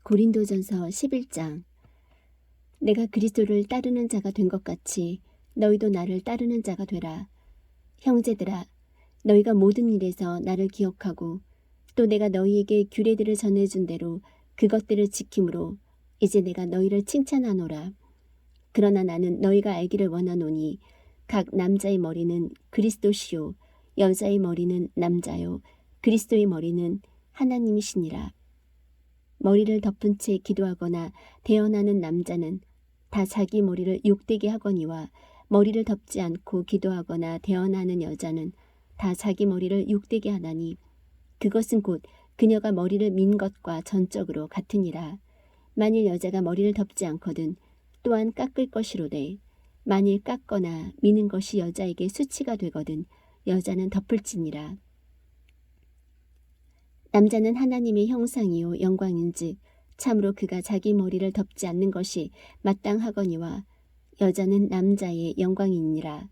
고린도전서 11장. 내가 그리스도를 따르는 자가 된 것 같이 너희도 나를 따르는 자가 되라. 형제들아, 너희가 모든 일에서 나를 기억하고 또 내가 너희에게 규례들을 전해준 대로 그것들을 지킴으로 이제 내가 너희를 칭찬하노라. 그러나 나는 너희가 알기를 원하노니 각 남자의 머리는 그리스도시요 여자의 머리는 남자요 그리스도의 머리는 하나님이시니라. 머리를 덮은 채 기도하거나 대언하는 남자는 다 자기 머리를 욕되게 하거니와 머리를 덮지 않고 기도하거나 대언하는 여자는 다 자기 머리를 욕되게 하나니 그것은 곧 그녀가 머리를 민 것과 전적으로 같으니라. 만일 여자가 머리를 덮지 않거든 또한 깎을 것이로되 만일 깎거나 미는 것이 여자에게 수치가 되거든 여자는 덮을지니라. 남자는 하나님의 형상이요 영광인즉 참으로 그가 자기 머리를 덮지 않는 것이 마땅하거니와 여자는 남자의 영광이니라.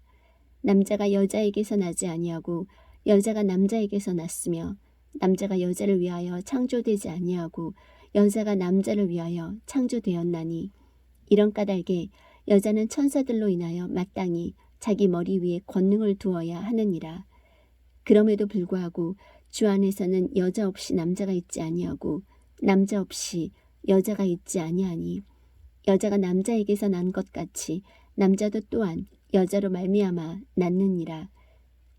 남자가 여자에게서 나지 아니하고 여자가 남자에게서 났으며 남자가 여자를 위하여 창조되지 아니하고 여자가 남자를 위하여 창조되었나니 이런 까닭에 여자는 천사들로 인하여 마땅히 자기 머리 위에 권능을 두어야 하느니라. 그럼에도 불구하고 주 안에서는 여자 없이 남자가 있지 아니하고 남자 없이 여자가 있지 아니하니 여자가 남자에게서 난 것 같이 남자도 또한 여자로 말미암아 낳느니라.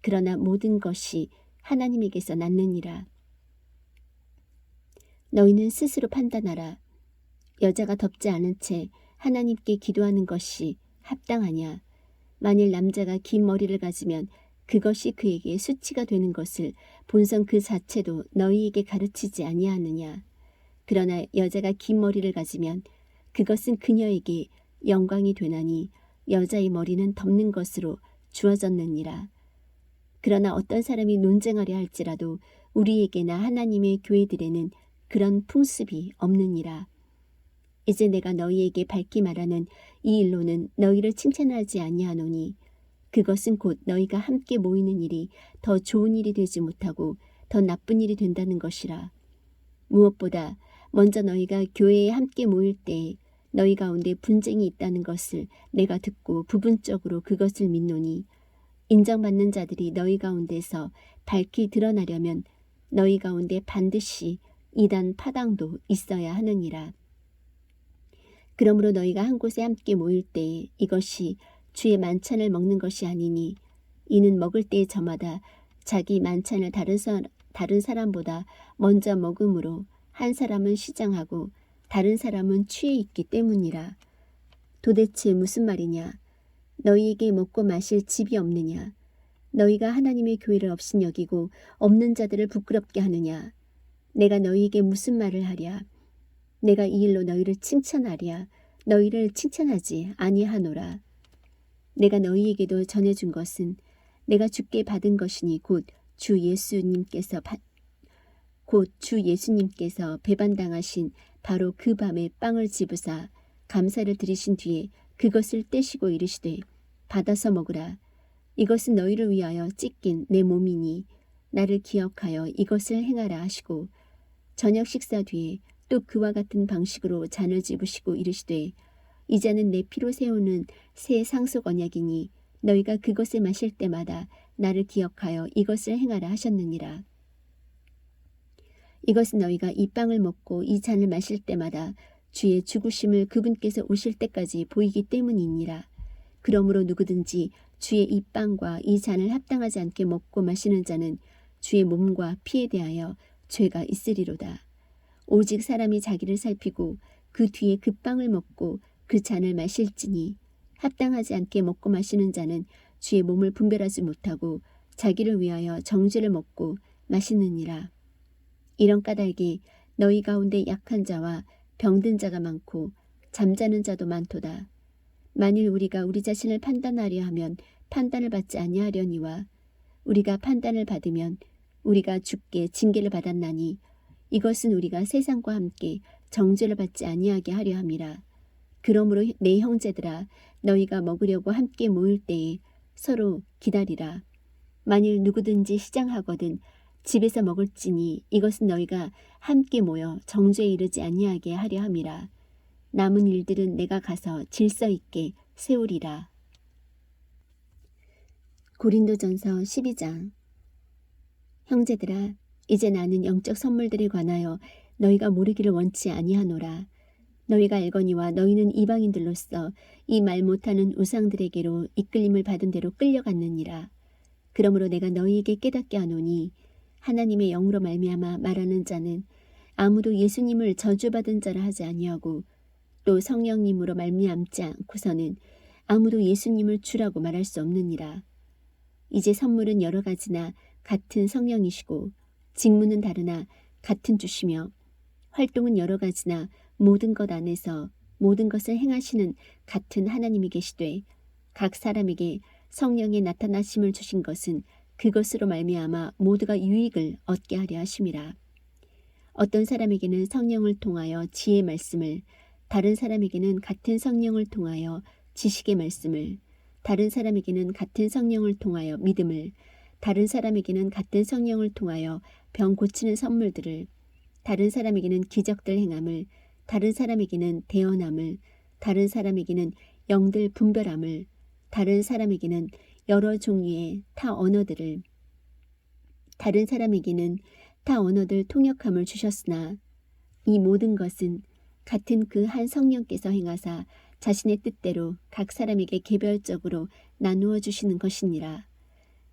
그러나 모든 것이 하나님에게서 낳느니라. 너희는 스스로 판단하라. 여자가 덮지 않은 채 하나님께 기도하는 것이 합당하냐. 만일 남자가 긴 머리를 가지면 그것이 그에게 수치가 되는 것을 본성 그 자체도 너희에게 가르치지 아니하느냐. 그러나 여자가 긴 머리를 가지면 그것은 그녀에게 영광이 되나니 여자의 머리는 덮는 것으로 주어졌느니라. 그러나 어떤 사람이 논쟁하려 할지라도 우리에게나 하나님의 교회들에는 그런 풍습이 없느니라. 이제 내가 너희에게 밝히 말하는 이 일로는 너희를 칭찬하지 아니하노니 그것은 곧 너희가 함께 모이는 일이 더 좋은 일이 되지 못하고 더 나쁜 일이 된다는 것이라. 무엇보다 먼저 너희가 교회에 함께 모일 때 너희 가운데 분쟁이 있다는 것을 내가 듣고 부분적으로 그것을 믿노니 인정받는 자들이 너희 가운데서 밝히 드러나려면 너희 가운데 반드시 이단 파당도 있어야 하느니라. 그러므로 너희가 한 곳에 함께 모일 때 이것이 주의 만찬을 먹는 것이 아니니 이는 먹을 때에 저마다 자기 만찬을 다른 사람보다 먼저 먹음으로 한 사람은 시장하고 다른 사람은 취해 있기 때문이라. 도대체 무슨 말이냐? 너희에게 먹고 마실 집이 없느냐? 너희가 하나님의 교회를 업신여기고 없는 자들을 부끄럽게 하느냐? 내가 너희에게 무슨 말을 하랴? 내가 이 일로 너희를 칭찬하랴? 너희를 칭찬하지 아니하노라. 내가 너희에게도 전해준 것은 내가 주께 받은 것이니 곧 주 예수님께서 배반당하신 바로 그 밤에 빵을 집으사 감사를 드리신 뒤에 그것을 떼시고 이르시되 받아서 먹으라. 이것은 너희를 위하여 찢긴 내 몸이니 나를 기억하여 이것을 행하라 하시고 저녁 식사 뒤에 또 그와 같은 방식으로 잔을 집으시고 이르시되 이 잔은 내 피로 세우는 새 상속 언약이니 너희가 그것을 마실 때마다 나를 기억하여 이것을 행하라 하셨느니라. 이것은 너희가 이 빵을 먹고 이 잔을 마실 때마다 주의 죽으심을 그분께서 오실 때까지 보이기 때문이니라. 그러므로 누구든지 주의 이 빵과 이 잔을 합당하지 않게 먹고 마시는 자는 주의 몸과 피에 대하여 죄가 있으리로다. 오직 사람이 자기를 살피고 그 뒤에 그 빵을 먹고 그 잔을 마실지니 합당하지 않게 먹고 마시는 자는 주의 몸을 분별하지 못하고 자기를 위하여 정죄를 먹고 마시느니라. 이런 까닭에 너희 가운데 약한 자와 병든 자가 많고 잠자는 자도 많도다. 만일 우리가 우리 자신을 판단하려 하면 판단을 받지 아니하려니와 우리가 판단을 받으면 우리가 주께 징계를 받았나니 이것은 우리가 세상과 함께 정죄를 받지 아니하게 하려 함이라. 그러므로 내 형제들아 너희가 먹으려고 함께 모일 때에 서로 기다리라. 만일 누구든지 시장하거든 집에서 먹을지니 이것은 너희가 함께 모여 정죄에 이르지 아니하게 하려 함이라. 남은 일들은 내가 가서 질서 있게 세우리라. 고린도전서 12장. 형제들아 이제 나는 영적 선물들에 관하여 너희가 모르기를 원치 아니하노라. 너희가 알거니와 너희는 이방인들로서 이 말 못하는 우상들에게로 이끌림을 받은 대로 끌려갔느니라. 그러므로 내가 너희에게 깨닫게 하노니 하나님의 영으로 말미암아 말하는 자는 아무도 예수님을 저주받은 자라 하지 아니하고 또 성령님으로 말미암지 않고서는 아무도 예수님을 주라고 말할 수 없느니라. 이제 선물은 여러 가지나 같은 성령이시고 직무는 다르나 같은 주시며 활동은 여러 가지나 모든 것 안에서 모든 것을 행하시는 같은 하나님이 계시되 각 사람에게 성령의 나타나심을 주신 것은 그것으로 말미암아 모두가 유익을 얻게 하려 하심이라. 어떤 사람에게는 성령을 통하여 지혜의 말씀을, 다른 사람에게는 같은 성령을 통하여 지식의 말씀을, 다른 사람에게는 같은 성령을 통하여 믿음을, 다른 사람에게는 같은 성령을 통하여 병 고치는 선물들을, 다른 사람에게는 기적들 행함을, 다른 사람에게는 대언함을, 다른 사람에게는 영들 분별함을, 다른 사람에게는 여러 종류의 타 언어들을, 다른 사람에게는 타 언어들 통역함을 주셨으나 이 모든 것은 같은 그 한 성령께서 행하사 자신의 뜻대로 각 사람에게 개별적으로 나누어 주시는 것이니라.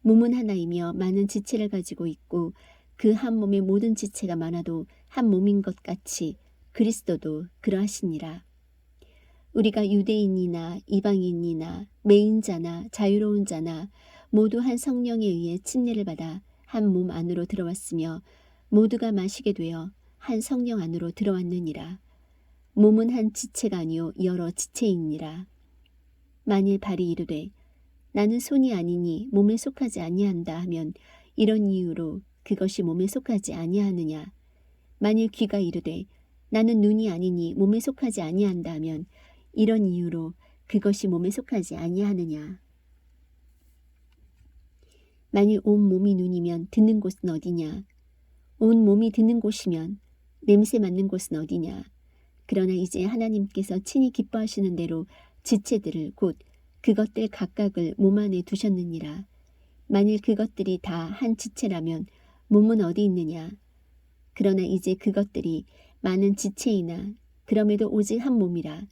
몸은 하나이며 많은 지체를 가지고 있고 그 한 몸의 모든 지체가 많아도 한 몸인 것 같이 그리스도도 그러하시니라. 우리가 유대인이나 이방인이나 매인자나 자유로운 자나 모두 한 성령에 의해 침례를 받아 한 몸 안으로 들어왔으며 모두가 마시게 되어 한 성령 안으로 들어왔느니라. 몸은 한 지체가 아니요 여러 지체이니라. 만일 발이 이르되 나는 손이 아니니 몸에 속하지 아니한다 하면 이런 이유로 그것이 몸에 속하지 아니하느냐. 만일 귀가 이르되 나는 눈이 아니니 몸에 속하지 아니한다 하면 이런 이유로 그것이 몸에 속하지 아니하느냐. 만일 온 몸이 눈이면 듣는 곳은 어디냐. 온 몸이 듣는 곳이면 냄새 맡는 곳은 어디냐. 그러나 이제 하나님께서 친히 기뻐하시는 대로 지체들을 곧 그것들 각각을 몸 안에 두셨느니라. 만일 그것들이 다 한 지체라면 몸은 어디 있느냐. 그러나 이제 그것들이 많은 지체이나 그럼에도 오직 한 몸이라.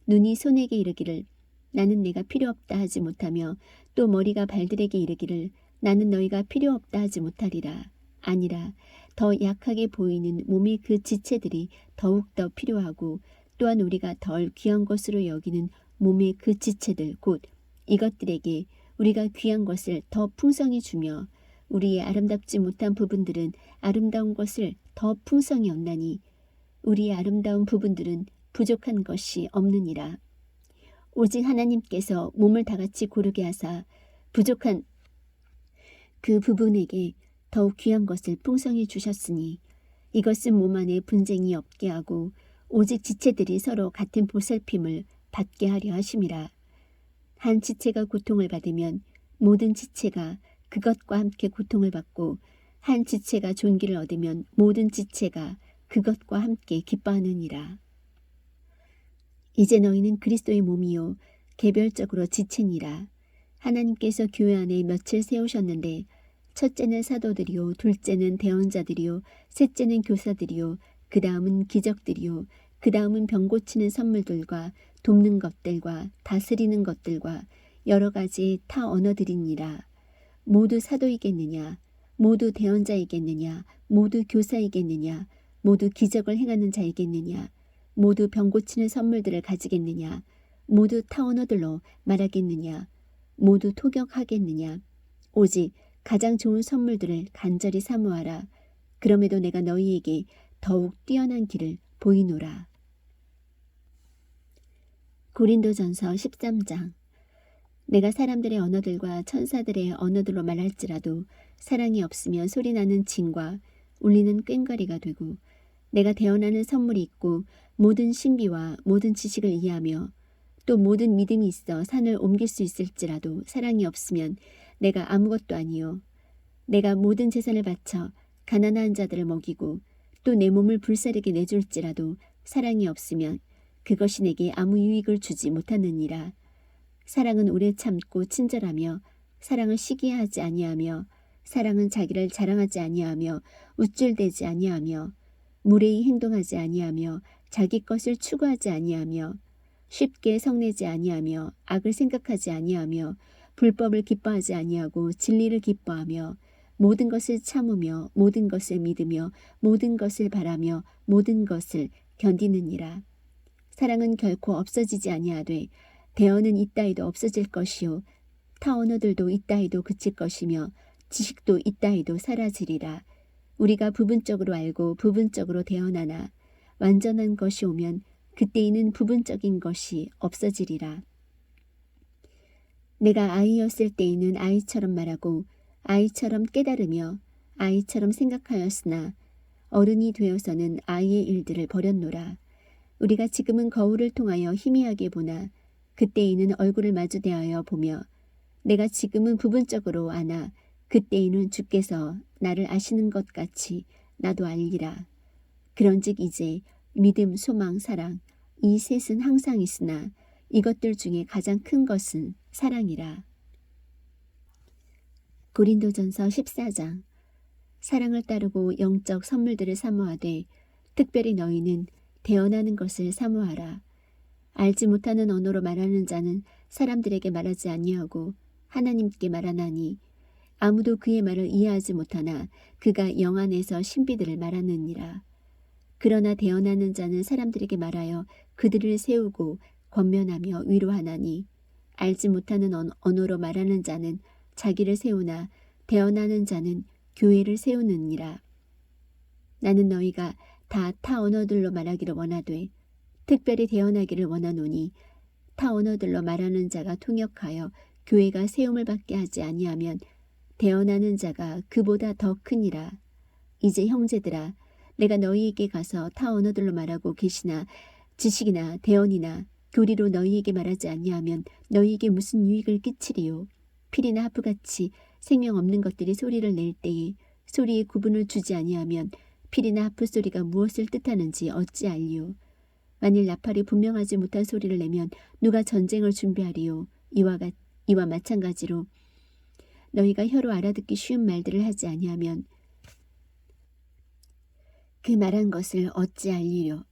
눈이 손에게 이르기를 나는 내가 필요 없다 하지 못하며 또 머리가 발들에게 이르기를 나는 너희가 필요 없다 하지 못하리라. 아니라 더 약하게 보이는 몸의 그 지체들이 더욱더 필요하고 또한 우리가 덜 귀한 것으로 여기는 몸의 그 지체들 곧 이것들에게 우리가 귀한 것을 더 풍성히 주며 우리의 아름답지 못한 부분들은 아름다운 것을 더 풍성히 얻나니 우리의 아름다운 부분들은 부족한 것이 없느니라. 오직 하나님께서 몸을 다같이 고르게 하사 부족한 그 부분에게 더욱 귀한 것을 풍성히 주셨으니 이것은 몸 안에 분쟁이 없게 하고 오직 지체들이 서로 같은 보살핌을 받게 하려 하심이라. 한 지체가 고통을 받으면 모든 지체가 그것과 함께 고통을 받고 한 지체가 존귀를 얻으면 모든 지체가 그것과 함께 기뻐하느니라. 이제 너희는 그리스도의 몸이요 개별적으로 지체니라. 하나님께서 교회 안에 며칠 세우셨는데 첫째는 사도들이요 둘째는 대언자들이요 셋째는 교사들이요 그 다음은 기적들이요 그 다음은 병 고치는 선물들과 돕는 것들과 다스리는 것들과 여러 가지 타 언어들이니라. 모두 사도이겠느냐? 모두 대언자이겠느냐? 모두 교사이겠느냐? 모두 기적을 행하는 자이겠느냐? 모두 병 고치는 선물들을 가지겠느냐? 모두 타 언어들로 말하겠느냐? 모두 토격하겠느냐? 오직 가장 좋은 선물들을 간절히 사모하라. 그럼에도 내가 너희에게 더욱 뛰어난 길을 보이노라. 고린도전서 13장. 내가 사람들의 언어들과 천사들의 언어들로 말할지라도 사랑이 없으면 소리나는 징과 울리는 꽹과리가 되고, 내가 대언하는 선물이 있고 모든 신비와 모든 지식을 이해하며 또 모든 믿음이 있어 산을 옮길 수 있을지라도 사랑이 없으면 내가 아무것도 아니요. 내가 모든 재산을 바쳐 가난한 자들을 먹이고 또 내 몸을 불사르게 내줄지라도 사랑이 없으면 그것이 내게 아무 유익을 주지 못하느니라. 사랑은 오래 참고 친절하며 사랑은 시기하지 아니하며 사랑은 자기를 자랑하지 아니하며 우쭐대지 아니하며 무례히 행동하지 아니하며 자기 것을 추구하지 아니하며 쉽게 성내지 아니하며 악을 생각하지 아니하며 불법을 기뻐하지 아니하고 진리를 기뻐하며 모든 것을 참으며 모든 것을 믿으며 모든 것을 바라며 모든 것을 견디느니라. 사랑은 결코 없어지지 아니하되 대언은 이따위도 없어질 것이요 타 언어들도 이따위도 그칠 것이며 지식도 이따위도 사라지리라. 우리가 부분적으로 알고 부분적으로 대언하나 완전한 것이 오면 그때에는 부분적인 것이 없어지리라. 내가 아이였을 때에는 아이처럼 말하고 아이처럼 깨달으며 아이처럼 생각하였으나 어른이 되어서는 아이의 일들을 버렸노라. 우리가 지금은 거울을 통하여 희미하게 보나 그때에는 얼굴을 마주 대하여 보며 내가 지금은 부분적으로 아나 그때에는 주께서 나를 아시는 것 같이 나도 알리라. 그런즉 이제 믿음, 소망, 사랑 이 셋은 항상 있으나 이것들 중에 가장 큰 것은 사랑이라. 고린도전서 14장. 사랑을 따르고 영적 선물들을 사모하되 특별히 너희는 대언하는 것을 사모하라. 알지 못하는 언어로 말하는 자는 사람들에게 말하지 아니하고 하나님께 말하나니 아무도 그의 말을 이해하지 못하나 그가 영 안에서 신비들을 말하느니라. 그러나 대언하는 자는 사람들에게 말하여 그들을 세우고 권면하며 위로하나니 알지 못하는 언어로 말하는 자는 자기를 세우나 대언하는 자는 교회를 세우느니라. 나는 너희가 다 타 언어들로 말하기를 원하되 특별히 대언하기를 원하노니 타 언어들로 말하는 자가 통역하여 교회가 세움을 받게 하지 아니하면 대언하는 자가 그보다 더 크니라. 이제 형제들아, 내가 너희에게 가서 타 언어들로 말하고 계시나 지식이나 대언이나 교리로 너희에게 말하지 아니하면 너희에게 무슨 유익을 끼치리요. 필이나 하프같이 생명 없는 것들이 소리를 낼 때에 소리의 구분을 주지 아니하면 필이나 하프 소리가 무엇을 뜻하는지 어찌 알리요. 만일 나팔이 분명하지 못한 소리를 내면 누가 전쟁을 준비하리요. 이와 마찬가지로 너희가 혀로 알아듣기 쉬운 말들을 하지 아니하면 그 말한 것을 어찌 알리요.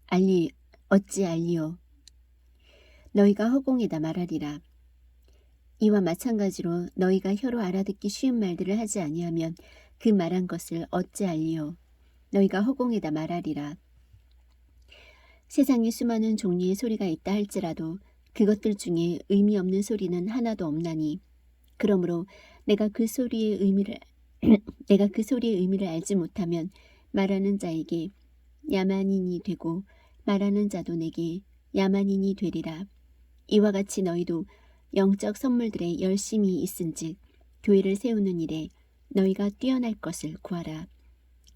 너희가 허공에다 말하리라. 이와 마찬가지로 너희가 혀로 알아듣기 쉬운 말들을 하지 아니하면 그 말한 것을 어찌 알리요. 너희가 허공에다 말하리라. 세상에 수많은 종류의 소리가 있다 할지라도 그것들 중에 의미 없는 소리는 하나도 없나니 그러므로 내가 그 소리의 의미를 알지 못하면 말하는 자에게 야만인이 되고 말하는 자도 내게 야만인이 되리라. 이와 같이 너희도 영적 선물들에 열심히 있은즉 교회를 세우는 일에 너희가 뛰어날 것을 구하라.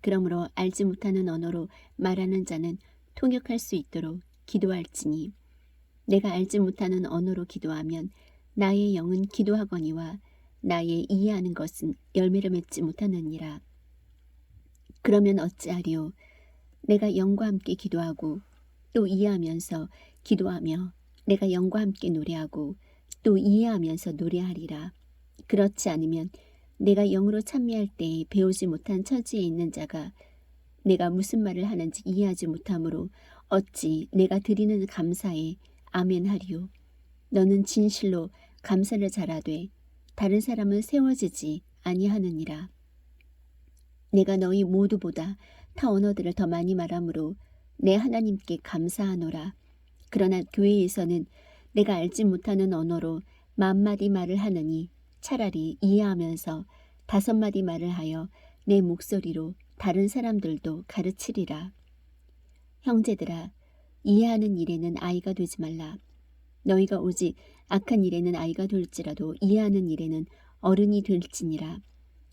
그러므로 알지 못하는 언어로 말하는 자는 통역할 수 있도록 기도할지니 내가 알지 못하는 언어로 기도하면 나의 영은 기도하거니와 나의 이해하는 것은 열매를 맺지 못하느니라. 그러면 어찌하리요. 내가 영과 함께 기도하고 또 이해하면서 기도하며 내가 영과 함께 노래하고 또 이해하면서 노래하리라. 그렇지 않으면 내가 영으로 찬미할 때에 배우지 못한 처지에 있는 자가 내가 무슨 말을 하는지 이해하지 못하므로 어찌 내가 드리는 감사에 아멘하리요. 너는 진실로 감사를 잘하되 다른 사람은 세워지지 아니하느니라. 내가 너희 모두보다 타 언어들을 더 많이 말하므로 내 하나님께 감사하노라. 그러나 교회에서는 내가 알지 못하는 언어로 10,000마디 말을 하느니 차라리 이해하면서 5마디 말을 하여 내 목소리로 다른 사람들도 가르치리라. 형제들아, 이해하는 일에는 아이가 되지 말라. 너희가 오직 악한 일에는 아이가 될지라도 이해하는 일에는 어른이 될지니라.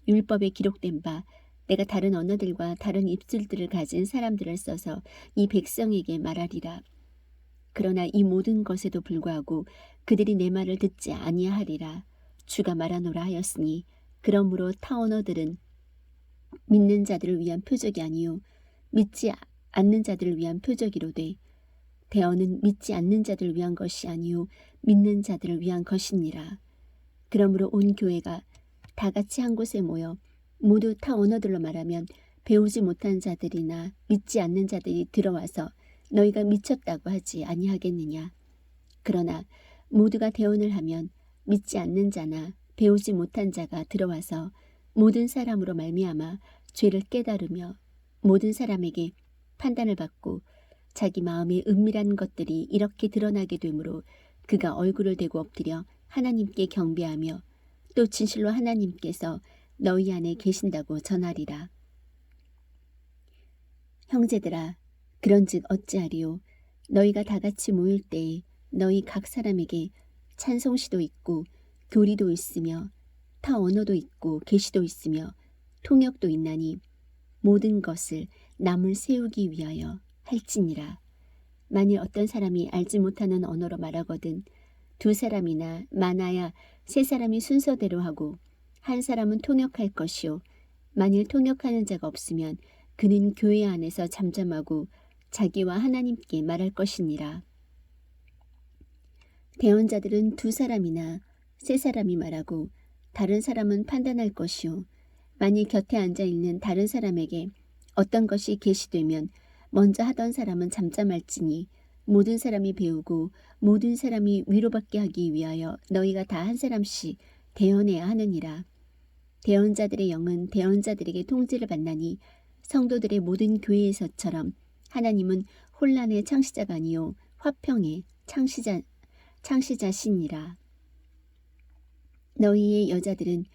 율법에 기록된 바 내가 다른 언어들과 다른 입술들을 가진 사람들을 써서 이 백성에게 말하리라. 그러나 이 모든 것에도 불구하고 그들이 내 말을 듣지 아니하리라. 주가 말하노라 하였으니 그러므로 타 언어들은 믿는 자들을 위한 표적이 아니요 믿지 않는 자들을 위한 표적이로되 대언은 믿지 않는 자들을 위한 것이 아니요 믿는 자들을 위한 것이니라. 그러므로 온 교회가 다 같이 한 곳에 모여 모두 타 언어들로 말하면 배우지 못한 자들이나 믿지 않는 자들이 들어와서 너희가 미쳤다고 하지 아니하겠느냐. 그러나 모두가 대언을 하면 믿지 않는 자나 배우지 못한 자가 들어와서 모든 사람으로 말미암아 죄를 깨달으며 모든 사람에게 판단을 받고 자기 마음의 은밀한 것들이 이렇게 드러나게 되므로 그가 얼굴을 대고 엎드려 하나님께 경배하며 또 진실로 하나님께서 너희 안에 계신다고 전하리라. 형제들아, 그런즉 어찌하리요? 너희가 다 같이 모일 때에 너희 각 사람에게 찬송시도 있고 교리도 있으며 타 언어도 있고 계시도 있으며 통역도 있나니 모든 것을 남을 세우기 위하여 할지니라. 만일 어떤 사람이 알지 못하는 언어로 말하거든 2사람이나 많아야 3사람이 순서대로 하고 한 사람은 통역할 것이요 만일 통역하는 자가 없으면 그는 교회 안에서 잠잠하고 자기와 하나님께 말할 것이니라. 대언자들은 2사람이나 3사람이 말하고 다른 사람은 판단할 것이요 만일 곁에 앉아있는 다른 사람에게 어떤 것이 계시되면 먼저 하던 사람은 잠잠할지니 모든 사람이 배우고 모든 사람이 위로받게 하기 위하여 너희가 다 한 사람씩 대언해야 하느니라. 대언자들의 영은 대언자들에게 통지를 받나니 성도들의 모든 교회에서처럼 하나님은 혼란의 창시자가 아니요 화평의 창시자시니라. 너희의 여자들은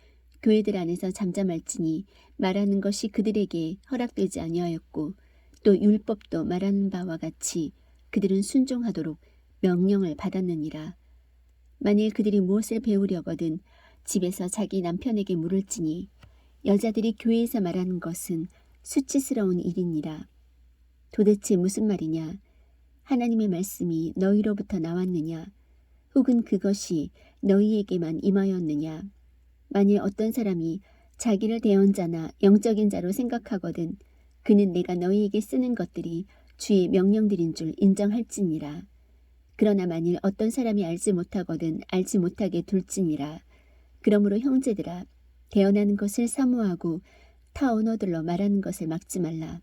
교회들 안에서 잠잠할지니 말하는 것이 그들에게 허락되지 아니하였고 또 율법도 말하는 바와 같이 그들은 순종하도록 명령을 받았느니라. 만일 그들이 무엇을 배우려거든 집에서 자기 남편에게 물을지니 여자들이 교회에서 말하는 것은 수치스러운 일이니라. 도대체 무슨 말이냐? 하나님의 말씀이 너희로부터 나왔느냐? 혹은 그것이 너희에게만 임하였느냐? 만일 어떤 사람이 자기를 대언자나 영적인 자로 생각하거든 그는 내가 너희에게 쓰는 것들이 주의 명령들인 줄 인정할지니라. 그러나 만일 어떤 사람이 알지 못하거든 알지 못하게 둘지니라. 그러므로 형제들아, 대언하는 것을 사모하고 타 언어들로 말하는 것을 막지 말라.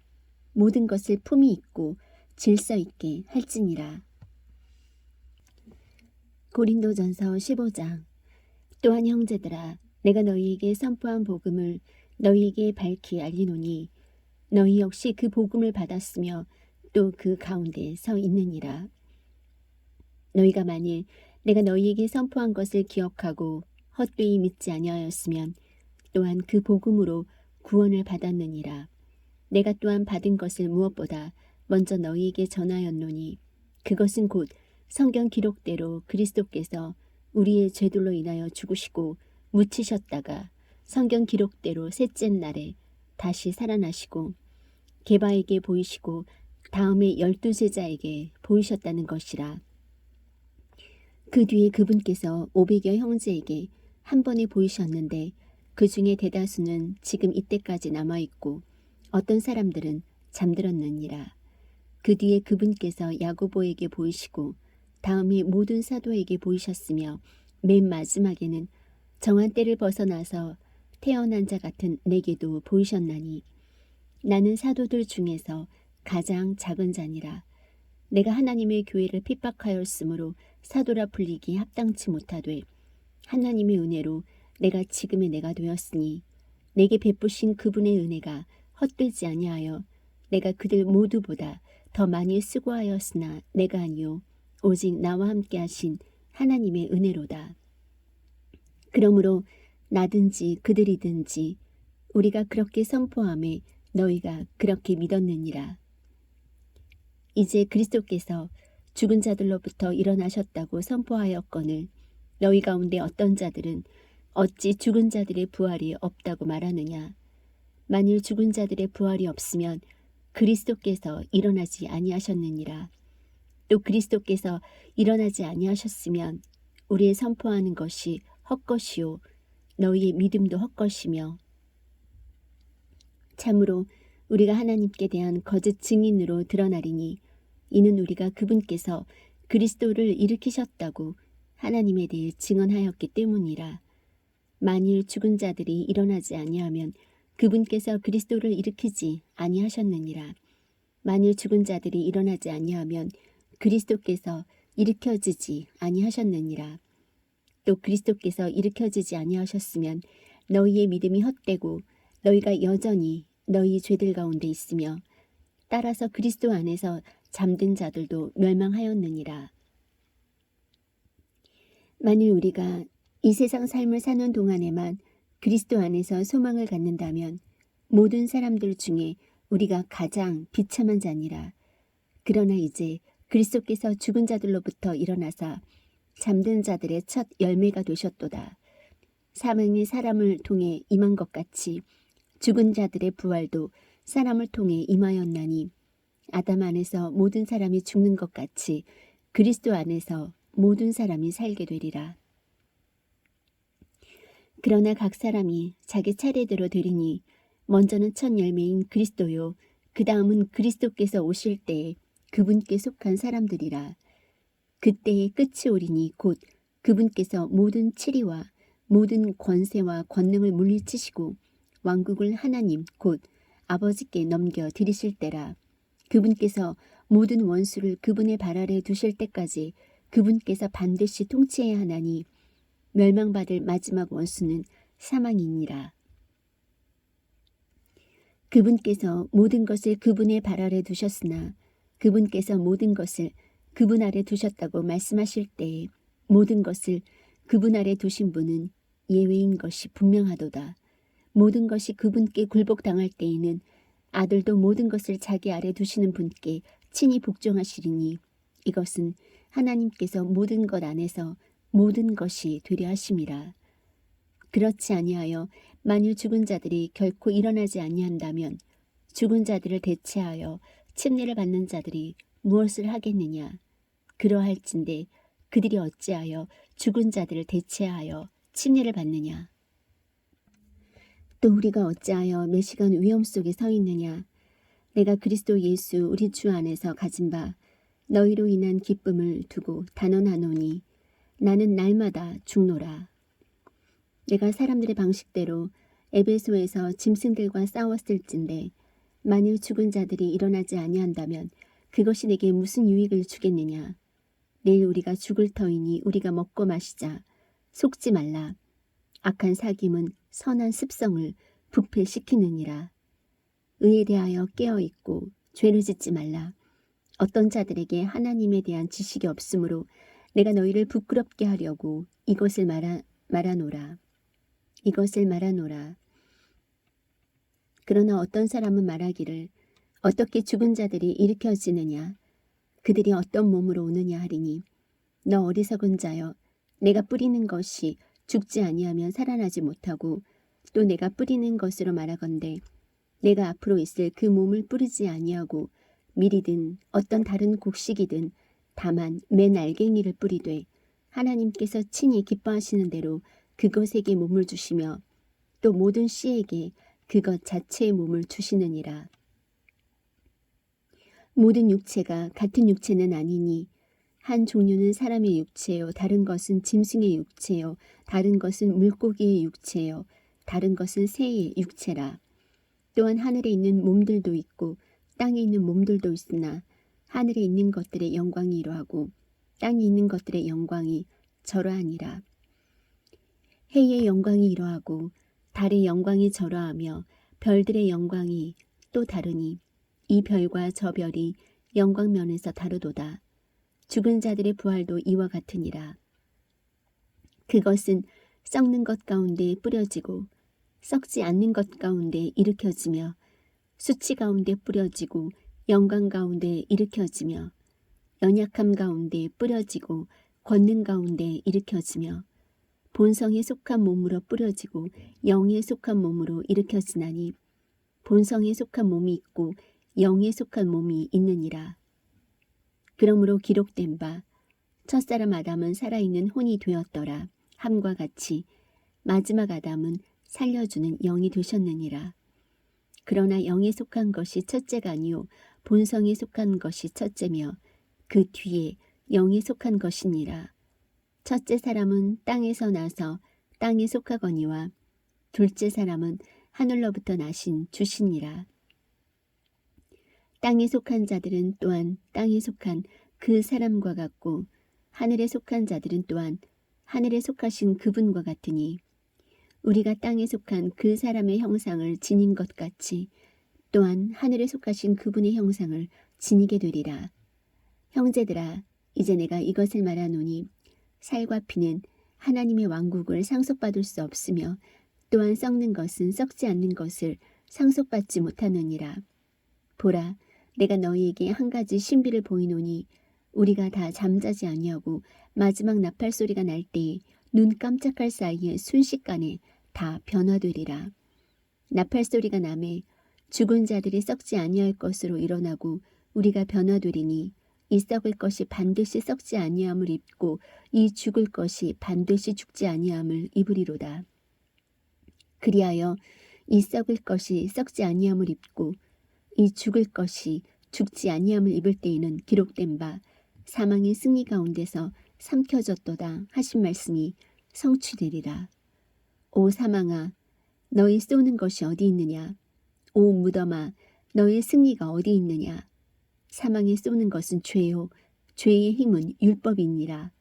모든 것을 품위 있고 질서 있게 할지니라. 고린도전서 15장. 또한 형제들아, 내가 너희에게 선포한 복음을 너희에게 밝히 알리노니 너희 역시 그 복음을 받았으며 또 그 가운데 서 있느니라. 너희가 만일 내가 너희에게 선포한 것을 기억하고 헛되이 믿지 아니하였으면 또한 그 복음으로 구원을 받았느니라. 내가 또한 받은 것을 무엇보다 먼저 너희에게 전하였노니 그것은 곧 성경 기록대로 그리스도께서 우리의 죄들로 인하여 죽으시고 묻히셨다가 성경 기록대로 셋째 날에 다시 살아나시고 게바에게 보이시고 다음에 12제자에게 보이셨다는 것이라. 그 뒤에 그분께서 500여 형제에게 한 번에 보이셨는데 그 중에 대다수는 지금 이때까지 남아있고 어떤 사람들은 잠들었느니라. 그 뒤에 그분께서 야고보에게 보이시고 다음에 모든 사도에게 보이셨으며 맨 마지막에는 정한 때를 벗어나서 태어난 자 같은 내게도 보이셨나니 나는 사도들 중에서 가장 작은 자니라. 내가 하나님의 교회를 핍박하였으므로 사도라 불리기 합당치 못하되 하나님의 은혜로 내가 지금의 내가 되었으니 내게 베푸신 그분의 은혜가 헛되지 아니하여 내가 그들 모두보다 더 많이 수고하였으나 내가 아니요 오직 나와 함께 하신 하나님의 은혜로다. 그러므로 나든지 그들이든지 우리가 그렇게 선포하며 너희가 그렇게 믿었느니라. 이제 그리스도께서 죽은 자들로부터 일어나셨다고 선포하였거늘 너희 가운데 어떤 자들은 어찌 죽은 자들의 부활이 없다고 말하느냐. 만일 죽은 자들의 부활이 없으면 그리스도께서 일어나지 아니하셨느니라. 또 그리스도께서 일어나지 아니하셨으면 우리의 선포하는 것이 헛것이요 너희의 믿음도 헛것이며 참으로 우리가 하나님께 대한 거짓 증인으로 드러나리니 이는 우리가 그분께서 그리스도를 일으키셨다고 하나님에 대해 증언하였기 때문이라. 만일 죽은 자들이 일어나지 아니하면 그분께서 그리스도를 일으키지 아니하셨느니라. 만일 죽은 자들이 일어나지 아니하면 그리스도께서 일으켜지지 아니하셨느니라. 또 그리스도께서 일으켜지지 아니하셨으면 너희의 믿음이 헛되고 너희가 여전히 너희 죄들 가운데 있으며 따라서 그리스도 안에서 잠든 자들도 멸망하였느니라. 만일 우리가 이 세상 삶을 사는 동안에만 그리스도 안에서 소망을 갖는다면 모든 사람들 중에 우리가 가장 비참한 자니라. 그러나 이제 그리스도께서 죽은 자들로부터 일어나사 잠든 자들의 첫 열매가 되셨도다. 사망이 사람을 통해 임한 것 같이 죽은 자들의 부활도 사람을 통해 임하였나니 아담 안에서 모든 사람이 죽는 것 같이 그리스도 안에서 모든 사람이 살게 되리라. 그러나 각 사람이 자기 차례대로 되리니 먼저는 첫 열매인 그리스도요 그 다음은 그리스도께서 오실 때에 그분께 속한 사람들이라. 그때의 끝이 오리니 곧 그분께서 모든 치리와 모든 권세와 권능을 물리치시고 왕국을 하나님 곧 아버지께 넘겨 드리실 때라. 그분께서 모든 원수를 그분의 발 아래 두실 때까지 그분께서 반드시 통치해야 하나니 멸망받을 마지막 원수는 사망이니라. 그분께서 모든 것을 그분의 발 아래 두셨으나 그분께서 모든 것을 그분 아래 두셨다고 말씀하실 때에 모든 것을 그분 아래 두신 분은 예외인 것이 분명하도다. 모든 것이 그분께 굴복당할 때에는 아들도 모든 것을 자기 아래 두시는 분께 친히 복종하시리니 이것은 하나님께서 모든 것 안에서 모든 것이 되려 하심이라. 그렇지 아니하여 만일 죽은 자들이 결코 일어나지 아니한다면 죽은 자들을 대체하여 침례를 받는 자들이 무엇을 하겠느냐. 그러할진대 그들이 어찌하여 죽은 자들을 대체하여 침례를 받느냐. 또 우리가 어찌하여 매시간 위험 속에 서 있느냐. 내가 그리스도 예수 우리 주 안에서 가진 바 너희로 인한 기쁨을 두고 단언하노니 나는 날마다 죽노라. 내가 사람들의 방식대로 에베소에서 짐승들과 싸웠을진데 만일 죽은 자들이 일어나지 아니한다면 그것이 내게 무슨 유익을 주겠느냐. 내일 우리가 죽을 터이니 우리가 먹고 마시자. 속지 말라. 악한 사귐은 선한 습성을 부패시키느니라. 의에 대하여 깨어있고 죄를 짓지 말라. 어떤 자들에게 하나님에 대한 지식이 없으므로 내가 너희를 부끄럽게 하려고 이것을 말하노라. 이것을 말하노라. 그러나 어떤 사람은 말하기를 어떻게 죽은 자들이 일으켜지느냐. 그들이 어떤 몸으로 오느냐 하리니 너 어리석은 자여 내가 뿌리는 것이 죽지 아니하면 살아나지 못하고 또 내가 뿌리는 것으로 말하건대 내가 앞으로 있을 그 몸을 뿌리지 아니하고 밀이든 어떤 다른 곡식이든 다만 맨 알갱이를 뿌리되 하나님께서 친히 기뻐하시는 대로 그것에게 몸을 주시며 또 모든 씨에게 그것 자체의 몸을 주시느니라. 모든 육체가 같은 육체는 아니니 한 종류는 사람의 육체요 다른 것은 짐승의 육체요 다른 것은 물고기의 육체요 다른 것은 새의 육체라. 또한 하늘에 있는 몸들도 있고 땅에 있는 몸들도 있으나 하늘에 있는 것들의 영광이 이러하고 땅에 있는 것들의 영광이 저러하니라. 해의 영광이 이러하고 달의 영광이 저러하며 별들의 영광이 또 다르니 이 별과 저 별이 영광면에서 다르도다. 죽은 자들의 부활도 이와 같으니라. 그것은 썩는 것 가운데 뿌려지고 썩지 않는 것 가운데 일으켜지며 수치 가운데 뿌려지고 영광 가운데 일으켜지며 연약함 가운데 뿌려지고 권능 가운데 일으켜지며 본성에 속한 몸으로 뿌려지고 영에 속한 몸으로 일으켜지나니 본성에 속한 몸이 있고 영에 속한 몸이 있느니라. 그러므로 기록된 바 첫사람 아담은 살아있는 혼이 되었더라 함과 같이 마지막 아담은 살려주는 영이 되셨느니라. 그러나 영에 속한 것이 첫째가 아니요 본성에 속한 것이 첫째며 그 뒤에 영에 속한 것이니라. 첫째 사람은 땅에서 나서 땅에 속하거니와 둘째 사람은 하늘로부터 나신 주시니라. 땅에 속한 자들은 또한 땅에 속한 그 사람과 같고 하늘에 속한 자들은 또한 하늘에 속하신 그분과 같으니 우리가 땅에 속한 그 사람의 형상을 지닌 것 같이 또한 하늘에 속하신 그분의 형상을 지니게 되리라. 형제들아, 이제 내가 이것을 말하노니 살과 피는 하나님의 왕국을 상속받을 수 없으며 또한 썩는 것은 썩지 않는 것을 상속받지 못하느니라. 보라, 내가 너희에게 한 가지 신비를 보이노니 우리가 다 잠자지 아니하고 마지막 나팔 소리가 날 때에 눈 깜짝할 사이에 순식간에 다 변화되리라. 나팔 소리가 나매 죽은 자들이 썩지 아니할 것으로 일어나고 우리가 변화되리니 이 썩을 것이 반드시 썩지 아니함을 입고 이 죽을 것이 반드시 죽지 아니함을 입으리로다. 그리하여 이 썩을 것이 썩지 아니함을 입고 이 죽을 것이 죽지 아니함을 입을 때에는 기록된 바 사망의 승리 가운데서 삼켜졌도다 하신 말씀이 성취되리라. 오 사망아, 너희 쏘는 것이 어디 있느냐? 오 무덤아, 너의 승리가 어디 있느냐? 사망에 쏘는 것은 죄요, 죄의 힘은 율법이니라.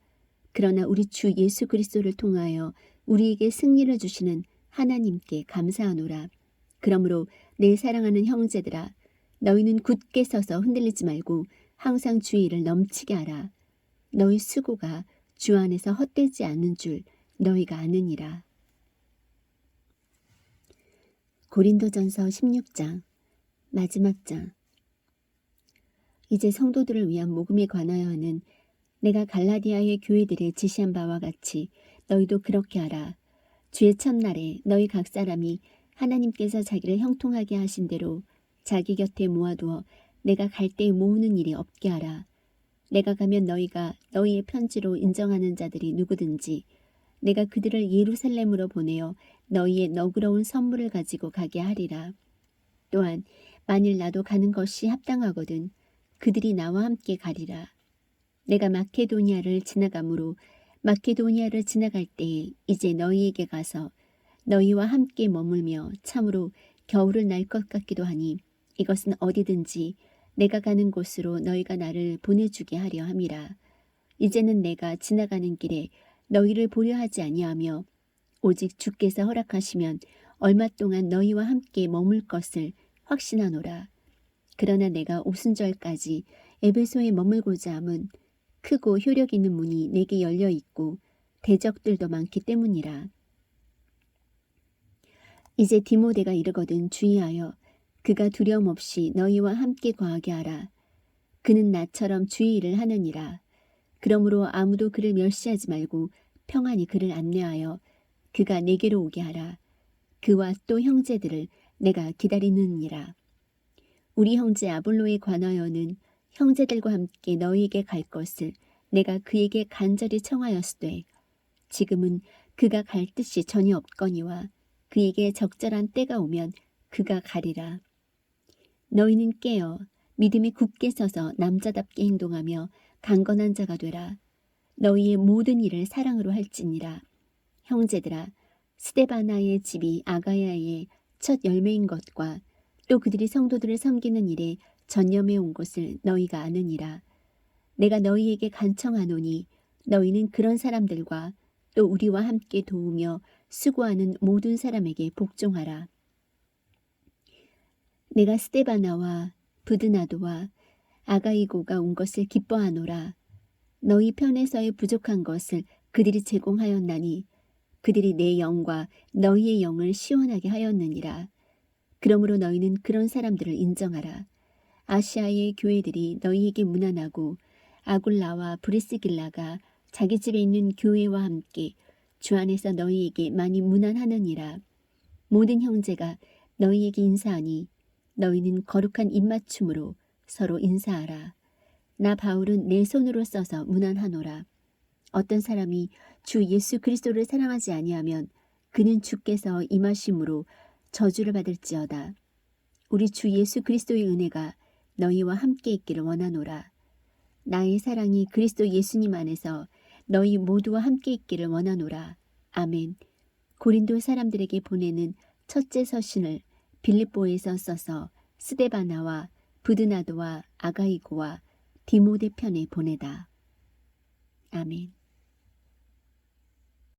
그러나 우리 주 예수 그리스도를 통하여 우리에게 승리를 주시는 하나님께 감사하노라. 그러므로 내 사랑하는 형제들아, 너희는 굳게 서서 흔들리지 말고 항상 주의 일을 넘치게 하라. 너희 수고가 주 안에서 헛되지 않는 줄 너희가 아느니라. 고린도전서 16장 마지막 장. 이제 성도들을 위한 복음에 관하여 하는 내가 갈라디아의 교회들에 지시한 바와 같이 너희도 그렇게 하라. 주의 첫날에 너희 각 사람이 하나님께서 자기를 형통하게 하신 대로 자기 곁에 모아두어 내가 갈 때 모으는 일이 없게 하라. 내가 가면 너희가 너희의 편지로 인정하는 자들이 누구든지 내가 그들을 예루살렘으로 보내어 너희의 너그러운 선물을 가지고 가게 하리라. 또한 만일 나도 가는 것이 합당하거든 그들이 나와 함께 가리라. 내가 마케도니아를 지나가므로 마케도니아를 지나갈 때에 이제 너희에게 가서 너희와 함께 머물며 참으로 겨울을 날 것 같기도 하니 이것은 어디든지 내가 가는 곳으로 너희가 나를 보내주게 하려 함이라. 이제는 내가 지나가는 길에 너희를 보려 하지 아니하며 오직 주께서 허락하시면 얼마 동안 너희와 함께 머물 것을 확신하노라. 그러나 내가 오순절까지 에베소에 머물고자 함은 크고 효력 있는 문이 내게 열려 있고 대적들도 많기 때문이라. 이제 디모데가 이르거든 주의하여 그가 두려움 없이 너희와 함께 거하게 하라. 그는 나처럼 주의 일을 하느니라. 그러므로 아무도 그를 멸시하지 말고 평안히 그를 안내하여 그가 내게로 오게 하라. 그와 또 형제들을 내가 기다리느니라. 우리 형제 아볼로에 관하여는 형제들과 함께 너희에게 갈 것을 내가 그에게 간절히 청하였으되 지금은 그가 갈 뜻이 전혀 없거니와 그에게 적절한 때가 오면 그가 가리라. 너희는 깨어 믿음에 굳게 서서 남자답게 행동하며 강건한 자가 되라. 너희의 모든 일을 사랑으로 할지니라. 형제들아, 스데바나의 집이 아가야의 첫 열매인 것과 또 그들이 성도들을 섬기는 일에 전념해 온 것을 너희가 아느니라. 내가 너희에게 간청하노니 너희는 그런 사람들과 또 우리와 함께 도우며 수고하는 모든 사람에게 복종하라. 내가 스데바나와 부드나도와 아가이고가 온 것을 기뻐하노라. 너희 편에서의 부족한 것을 그들이 제공하였나니 그들이 내 영과 너희의 영을 시원하게 하였느니라. 그러므로 너희는 그런 사람들을 인정하라. 아시아의 교회들이 너희에게 문안하고 아굴라와 브리스길라가 자기 집에 있는 교회와 함께 주 안에서 너희에게 많이 문안하느니라. 모든 형제가 너희에게 인사하니 너희는 거룩한 입맞춤으로 서로 인사하라. 나 바울은 내 손으로 써서 문안하노라. 어떤 사람이 주 예수 그리스도를 사랑하지 아니하면 그는 주께서 임하심으로 저주를 받을지어다. 우리 주 예수 그리스도의 은혜가 너희와 함께 있기를 원하노라. 나의 사랑이 그리스도 예수님 안에서 너희 모두와 함께 있기를 원하노라. 아멘. 고린도 사람들에게 보내는 첫째 서신을 빌립보에서 써서 스데바나와 부드나도와 아가이고와 디모데 편에 보내다. 아멘.